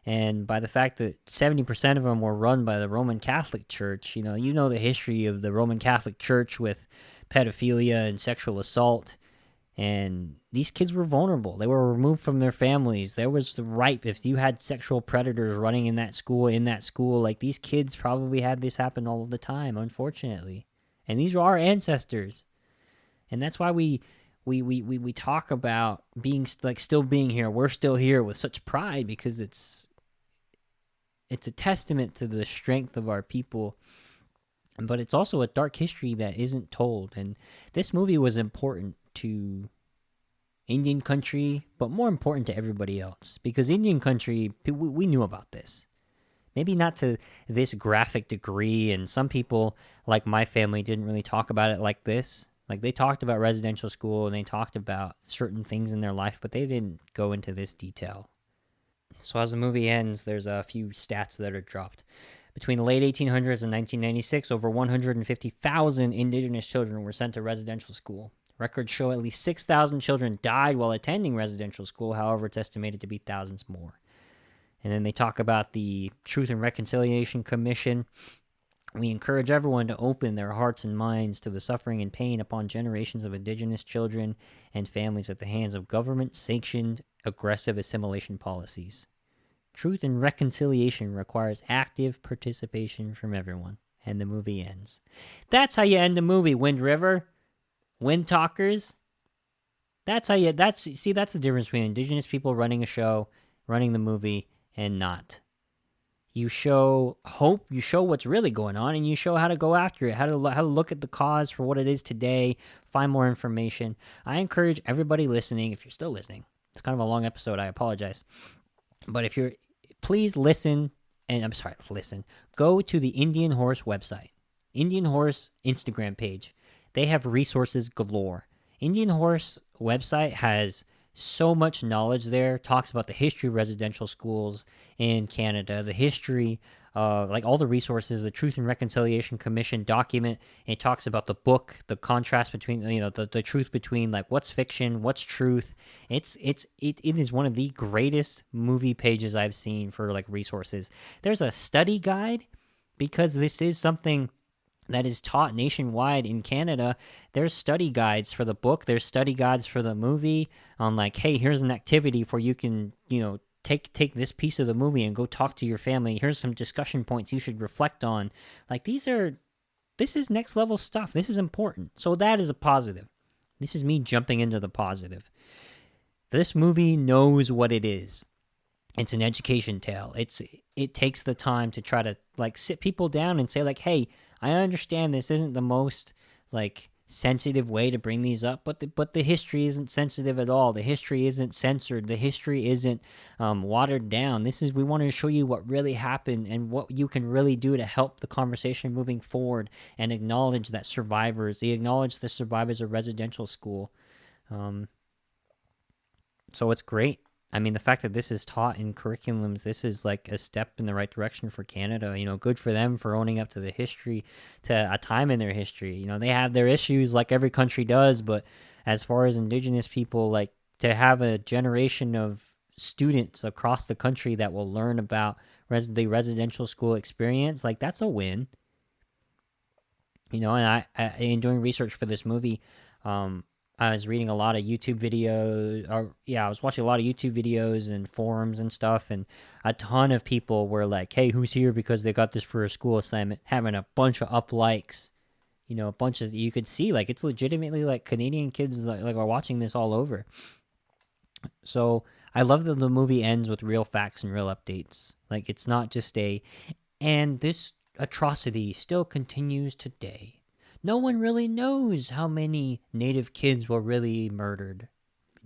C: And by the fact that 70% of them were run by the Roman Catholic Church, you know the history of the Roman Catholic Church with pedophilia and sexual assault. And these kids were vulnerable. They were removed from their families. There was the ripe, if you had sexual predators running in that school, like these kids probably had this happen all the time, unfortunately. And these are our ancestors. And that's why we talk about being like still being here. We're still here with such pride, because it's a testament to the strength of our people, but it's also a dark history that isn't told. And this movie was important to Indian country, but more important to everybody else, because Indian country, we knew about this. Maybe not to this graphic degree, and some people, like my family, didn't really talk about it like this. Like, they talked about residential school and they talked about certain things in their life, but they didn't go into this detail. So as the movie ends, there's a few stats that are dropped. Between the late 1800s and 1996, over 150,000 indigenous children were sent to residential school. Records show at least 6,000 children died while attending residential school. However, it's estimated to be thousands more. And then they talk about the Truth and Reconciliation Commission. We encourage everyone to open their hearts and minds to the suffering and pain upon generations of indigenous children and families at the hands of government-sanctioned aggressive assimilation policies. Truth and reconciliation requires active participation from everyone. And the movie ends. That's how you end a movie, Wind River. Wind Talkers. That's the difference between indigenous people running a show, running the movie, and not. You show hope, you show what's really going on, and you show how to go after it, how to look at the cause for what it is today, find more information. I encourage everybody listening, if you're still listening, it's kind of a long episode, I apologize. But if you're, please listen, go to the Indian Horse website, Indian Horse Instagram page. They have resources galore. Indian Horse website has so much knowledge there, talks about the history of residential schools in Canada, the history of like all the resources, the Truth and Reconciliation Commission document. It talks about the book, the contrast between, the truth between like what's fiction, what's truth. It is one of the greatest movie pages I've seen for like resources. There's a study guide, because this is something that is taught nationwide in Canada. There's study guides for the book. There's study guides for the movie on like, hey, here's an activity for you can, take this piece of the movie and go talk to your family. Here's some discussion points you should reflect on. Like this is next level stuff. This is important. So that is a positive. This is me jumping into the positive. This movie knows what it is. It's an education tale. It takes the time to try to like sit people down and say like, hey, I understand this isn't the most like sensitive way to bring these up, but the history isn't sensitive at all. The history isn't censored. The history isn't watered down. We want to show you what really happened and what you can really do to help the conversation moving forward, and acknowledge that acknowledge the survivors of residential school. So it's great. I mean, the fact that this is taught in curriculums, this is like a step in the right direction for Canada. Good for them for owning up to the history, to a time in their history. They have their issues like every country does, but as far as indigenous people, like to have a generation of students across the country that will learn about the residential school experience, like that's a win. And I in doing research for this movie, I was reading a lot of YouTube videos, or yeah, I was watching a lot of YouTube videos and forums and stuff, and a ton of people were like, "Hey, who's here because they got this for a school assignment?" Having a bunch of up likes, a bunch of, you could see like it's legitimately like Canadian kids like are watching this all over. So I love that the movie ends with real facts and real updates. Like it's not just and this atrocity still continues today. No one really knows how many Native kids were really murdered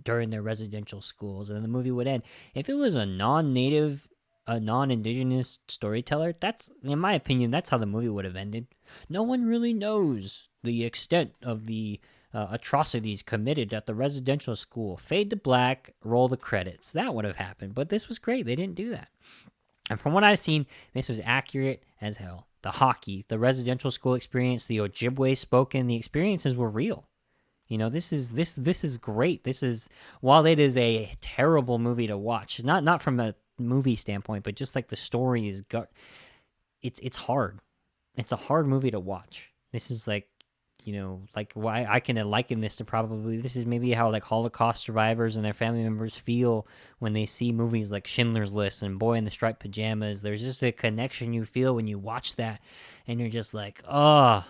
C: during their residential schools. And the movie would end. If it was a non-Native, a non-Indigenous storyteller, that's, in my opinion, that's how the movie would have ended. No one really knows the extent of the atrocities committed at the residential school. Fade to black, roll the credits. That would have happened. But this was great. They didn't do that. And from what I've seen, this was accurate as hell. The hockey, the residential school experience, the Ojibwe spoken, the experiences were real. This is great. This is, while it is a terrible movie to watch, not from a movie standpoint, but just like the story is it's hard. It's a hard movie to watch. This is like, like why I can liken this to probably, this is maybe how like Holocaust survivors and their family members feel when they see movies like Schindler's List and Boy in the Striped Pajamas. There's just a connection you feel when you watch that, and you're just like, oh.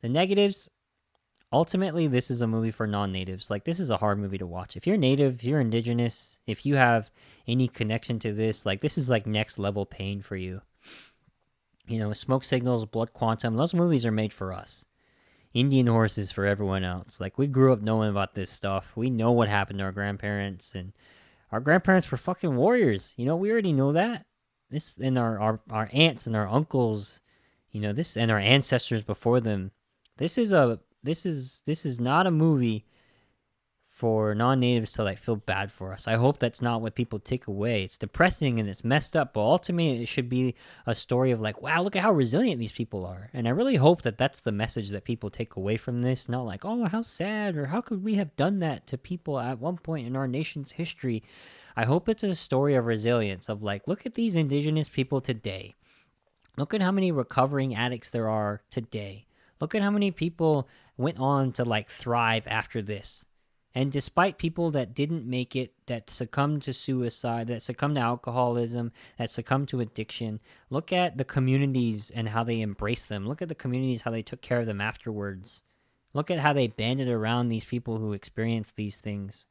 C: The negatives, ultimately, this is a movie for non-natives. Like, this is a hard movie to watch. If you're native, if you're indigenous, if you have any connection to this, like, this is like next level pain for you. Smoke Signals, Blood Quantum, those movies are made for us. Indian Horse is for everyone else. Like, we grew up knowing about this stuff. We know what happened to our grandparents, and our grandparents were fucking warriors. We already know that. This, and our aunts and our uncles, this, and our ancestors before them. This is not a movie for non-natives to like feel bad for us. I hope that's not what people take away. It's depressing and it's messed up, but ultimately it should be a story of like, wow, look at how resilient these people are. And I really hope that that's the message that people take away from this. Not like, oh, how sad, or how could we have done that to people at one point in our nation's history. I hope it's a story of resilience, of like, look at these indigenous people today. Look at how many recovering addicts there are today. Look at how many people went on to like thrive after this. And despite people that didn't make it, that succumbed to suicide, that succumbed to alcoholism, that succumbed to addiction, look at the communities and how they embraced them. Look at the communities, how they took care of them afterwards. Look at how they banded around these people who experienced these things.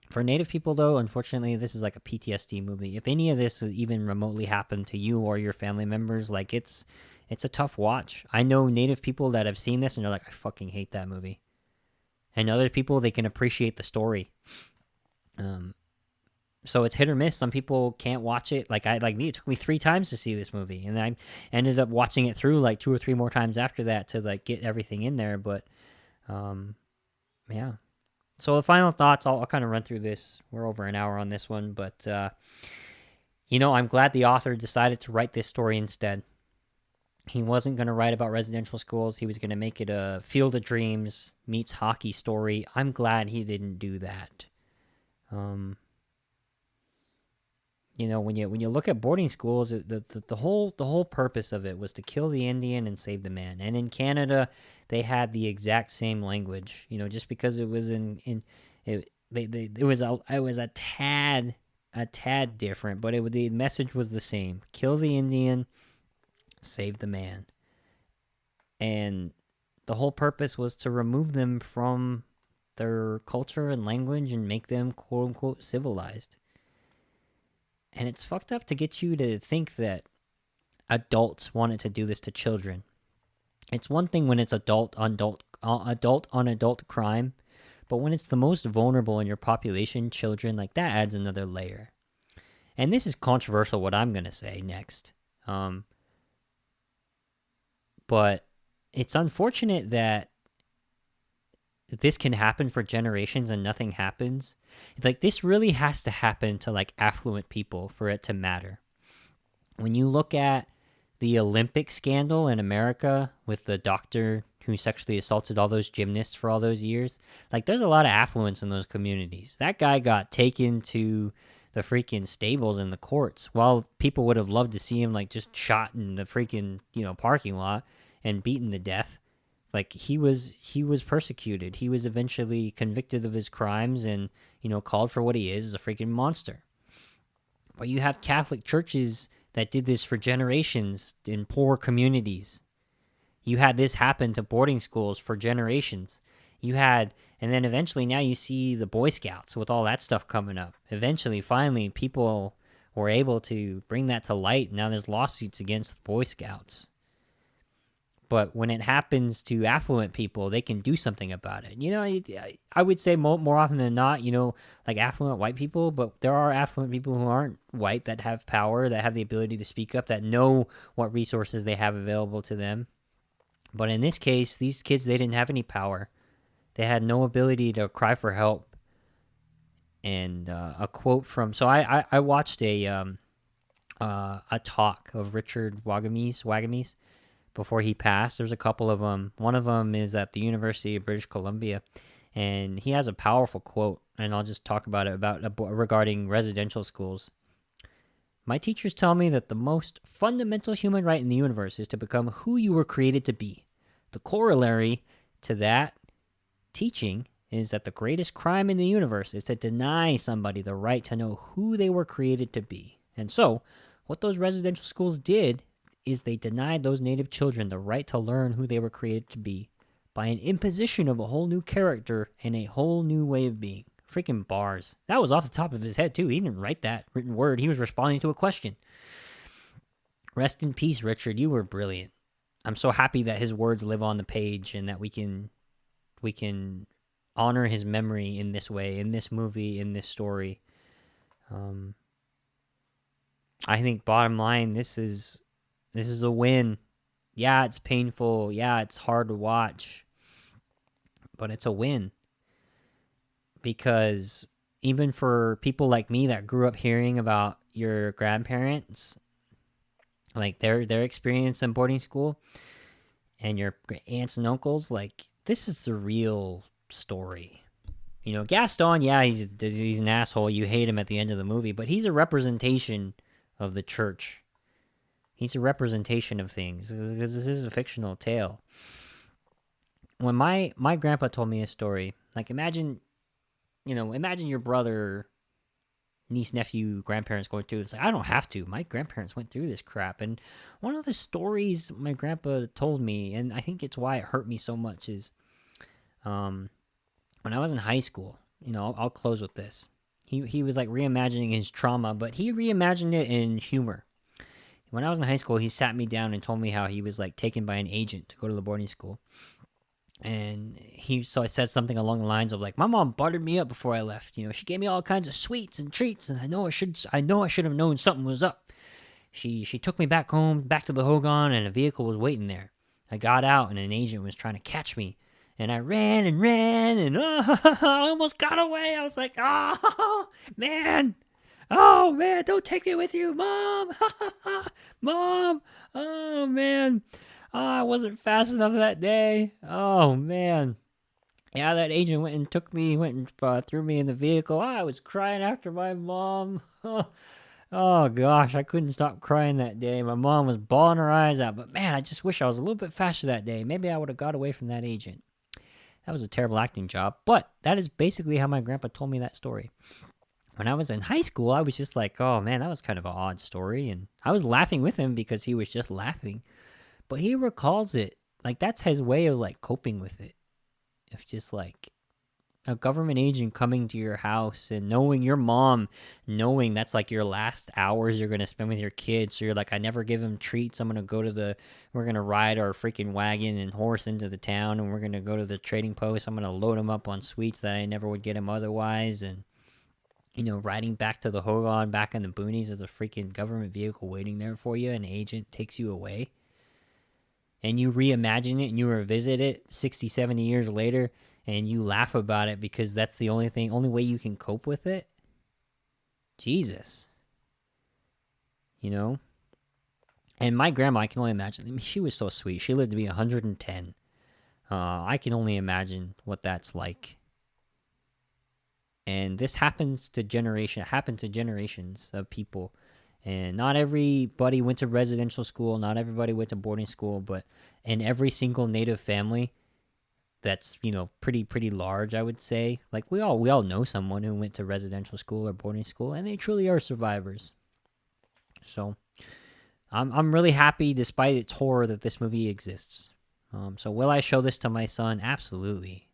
C: For Native people, though, unfortunately, this is like a PTSD movie. If any of this would even remotely happen to you or your family members, like it's a tough watch. I know Native people that have seen this and they're like, I fucking hate that movie. And other people, they can appreciate the story. So it's hit or miss. Some people can't watch it. Like me, it took me 3 times to see this movie, and I ended up watching it through like 2 or 3 more times after that to like get everything in there. But yeah. So the final thoughts, I'll kind of run through this. We're over an hour on this one, but I'm glad the author decided to write this story instead. He wasn't going to write about residential schools. He was going to make it a Field of Dreams meets hockey story. I'm glad he didn't do that. When you look at boarding schools, the whole purpose of it was to kill the Indian and save the man. And in Canada, they had the exact same language. Just because it was it was a tad different, but the message was the same: kill the Indian, save the man. And the whole purpose was to remove them from their culture and language and make them quote unquote civilized. And it's fucked up to get you to think that adults wanted to do this to children. It's one thing when it's adult on adult crime, but when it's the most vulnerable in your population, children, like that adds another layer. And this is controversial what I'm going to say next. But it's unfortunate that this can happen for generations and nothing happens. Like, this really has to happen to like affluent people for it to matter. When you look at the Olympic scandal in America with the doctor who sexually assaulted all those gymnasts for all those years, like there's a lot of affluence in those communities. That guy got taken to the freaking stables in the courts, while people would have loved to see him like just shot in the freaking parking lot and beaten to death. Like he was persecuted. He was eventually convicted of his crimes and, called for what he is a freaking monster. But you have Catholic churches that did this for generations in poor communities. You had this happen to boarding schools for generations. And then eventually now you see the Boy Scouts with all that stuff coming up. Eventually, finally, people were able to bring that to light. Now there's lawsuits against the Boy Scouts. But when it happens to affluent people, they can do something about it. I would say more often than not, like affluent white people, but there are affluent people who aren't white that have power, that have the ability to speak up, that know what resources they have available to them. But in this case, these kids, they didn't have any power. They had no ability to cry for help. And a quote from... So I watched a talk of Richard Wagamese before he passed. There's a couple of them. One of them is at the University of British Columbia, and he has a powerful quote, and I'll just talk about it regarding residential schools. My teachers tell me that the most fundamental human right in the universe is to become who you were created to be. The corollary to that teaching is that the greatest crime in the universe is to deny somebody the right to know who they were created to be. And so, what those residential schools did is they denied those Native children the right to learn who they were created to be by an imposition of a whole new character and a whole new way of being. Freaking bars. That was off the top of his head, too. He didn't write that written word. He was responding to a question. Rest in peace, Richard. You were brilliant. I'm so happy that his words live on the page and that we can honor his memory in this way, in this movie, in this story. I think bottom line, this is a win. Yeah, it's painful. Yeah, it's hard to watch. But it's a win. Because even for people like me that grew up hearing about your grandparents, like their experience in boarding school, and your aunts and uncles, like this is the real story. Gaston, yeah, he's an asshole. You hate him at the end of the movie, but he's a representation of the church. He's a representation of things, because this is a fictional tale. When my grandpa told me a story, like imagine your brother, niece, nephew, grandparents going through this. Like, I don't have to. My grandparents went through this crap. And one of the stories my grandpa told me, and I think it's why it hurt me so much, is when I was in high school, I'll close with this. He was like reimagining his trauma, but he reimagined it in humor. When I was in high school, he sat me down and told me how he was like taken by an agent to go to the boarding school. And I said something along the lines of like, my mom buttered me up before I left. She gave me all kinds of sweets and treats, and I know I should have known something was up. She took me back home, back to the Hogan, and a vehicle was waiting there. I got out, and an agent was trying to catch me. And I ran, and I almost got away. I was like, oh, man, don't take me with you, Mom. Mom, oh, man. I wasn't fast enough that day. Oh, man. Yeah, that agent went and threw me in the vehicle. I was crying after my mom. Oh, gosh, I couldn't stop crying that day. My mom was bawling her eyes out. But, man, I just wish I was a little bit faster that day. Maybe I would have got away from that agent. That was a terrible acting job. But that is basically how my grandpa told me that story. When I was in high school, I was just like, oh, man, that was kind of an odd story. And I was laughing with him because he was just laughing. But he recalls it. Like, that's his way of, like, coping with it. If just, like, a government agent coming to your house and knowing that's, like, your last hours you're going to spend with your kids. So you're like, I never give him treats. We're going to ride our freaking wagon and horse into the town, and we're going to go to the trading post. I'm going to load him up on sweets that I never would get him otherwise. And, riding back to the Hogan, back in the boonies, there's a freaking government vehicle waiting there for you, and an agent takes you away. And you reimagine it and you revisit it 60, 70 years later and you laugh about it because that's the only way you can cope with it. Jesus. And my grandma, I can only imagine. I mean, she was so sweet. She lived to be 110. I can only imagine what that's like. And this happened to generations of people. And not everybody went to residential school, not everybody went to boarding school, but in every single Native family, that's, you know, pretty large, I would say. Like we all know someone who went to residential school or boarding school, and they truly are survivors. So I'm really happy, despite its horror, that this movie exists. So will I show this to my son? Absolutely.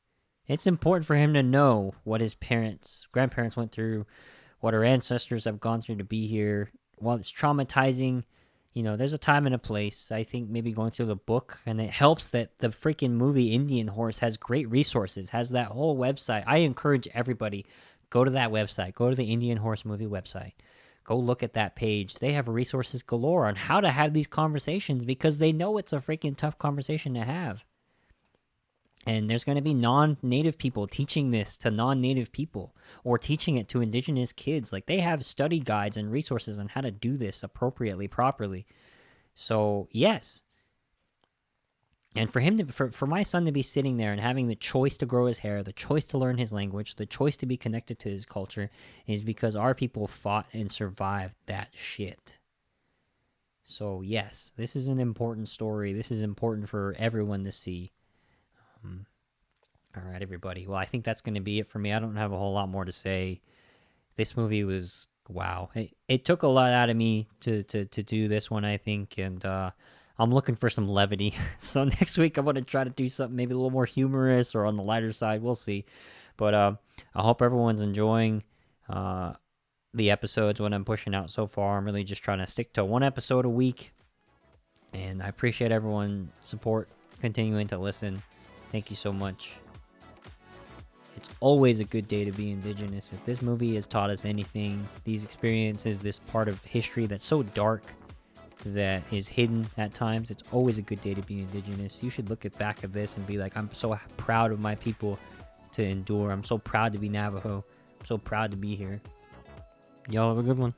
C: It's important for him to know what his grandparents went through, what our ancestors have gone through to be here. While it's traumatizing, you know, there's a time and a place. I think maybe going through the book, and it helps that the freaking movie Indian Horse has great resources, has that whole website. I encourage everybody, go to that website, go to the Indian Horse movie website. Go look at that page. They have resources galore on how to have these conversations, because they know it's a freaking tough conversation to have. And there's going to be non-native people teaching this to non-native people, or teaching it to indigenous kids. Like, they have study guides and resources on how to do this appropriately, properly. So, yes. And for him to, for my son to be sitting there and having the choice to grow his hair, the choice to learn his language, the choice to be connected to his culture, is because our people fought and survived that shit. So, yes, this is an important story. This is important for everyone to see. All right, everybody. Well, I think that's going to be it for me. I don't have a whole lot more to say. This movie was, wow. It took a lot out of me to do this one, I think, and I'm looking for some levity. So next week I'm going to try to do something maybe a little more humorous or on the lighter side. We'll see. But I hope everyone's enjoying the episodes, what I'm pushing out so far. I'm really just trying to stick to one episode a week. And I appreciate everyone's support, continuing to listen. Thank you so much. It's always a good day to be indigenous. If this movie has taught us anything, these experiences, this part of history that's so dark, that is hidden at times, it's always a good day to be indigenous. You should look at back of this and be like, I'm so proud of my people to endure. I'm so proud to be Navajo. I'm so proud to be here. Y'all have a good one.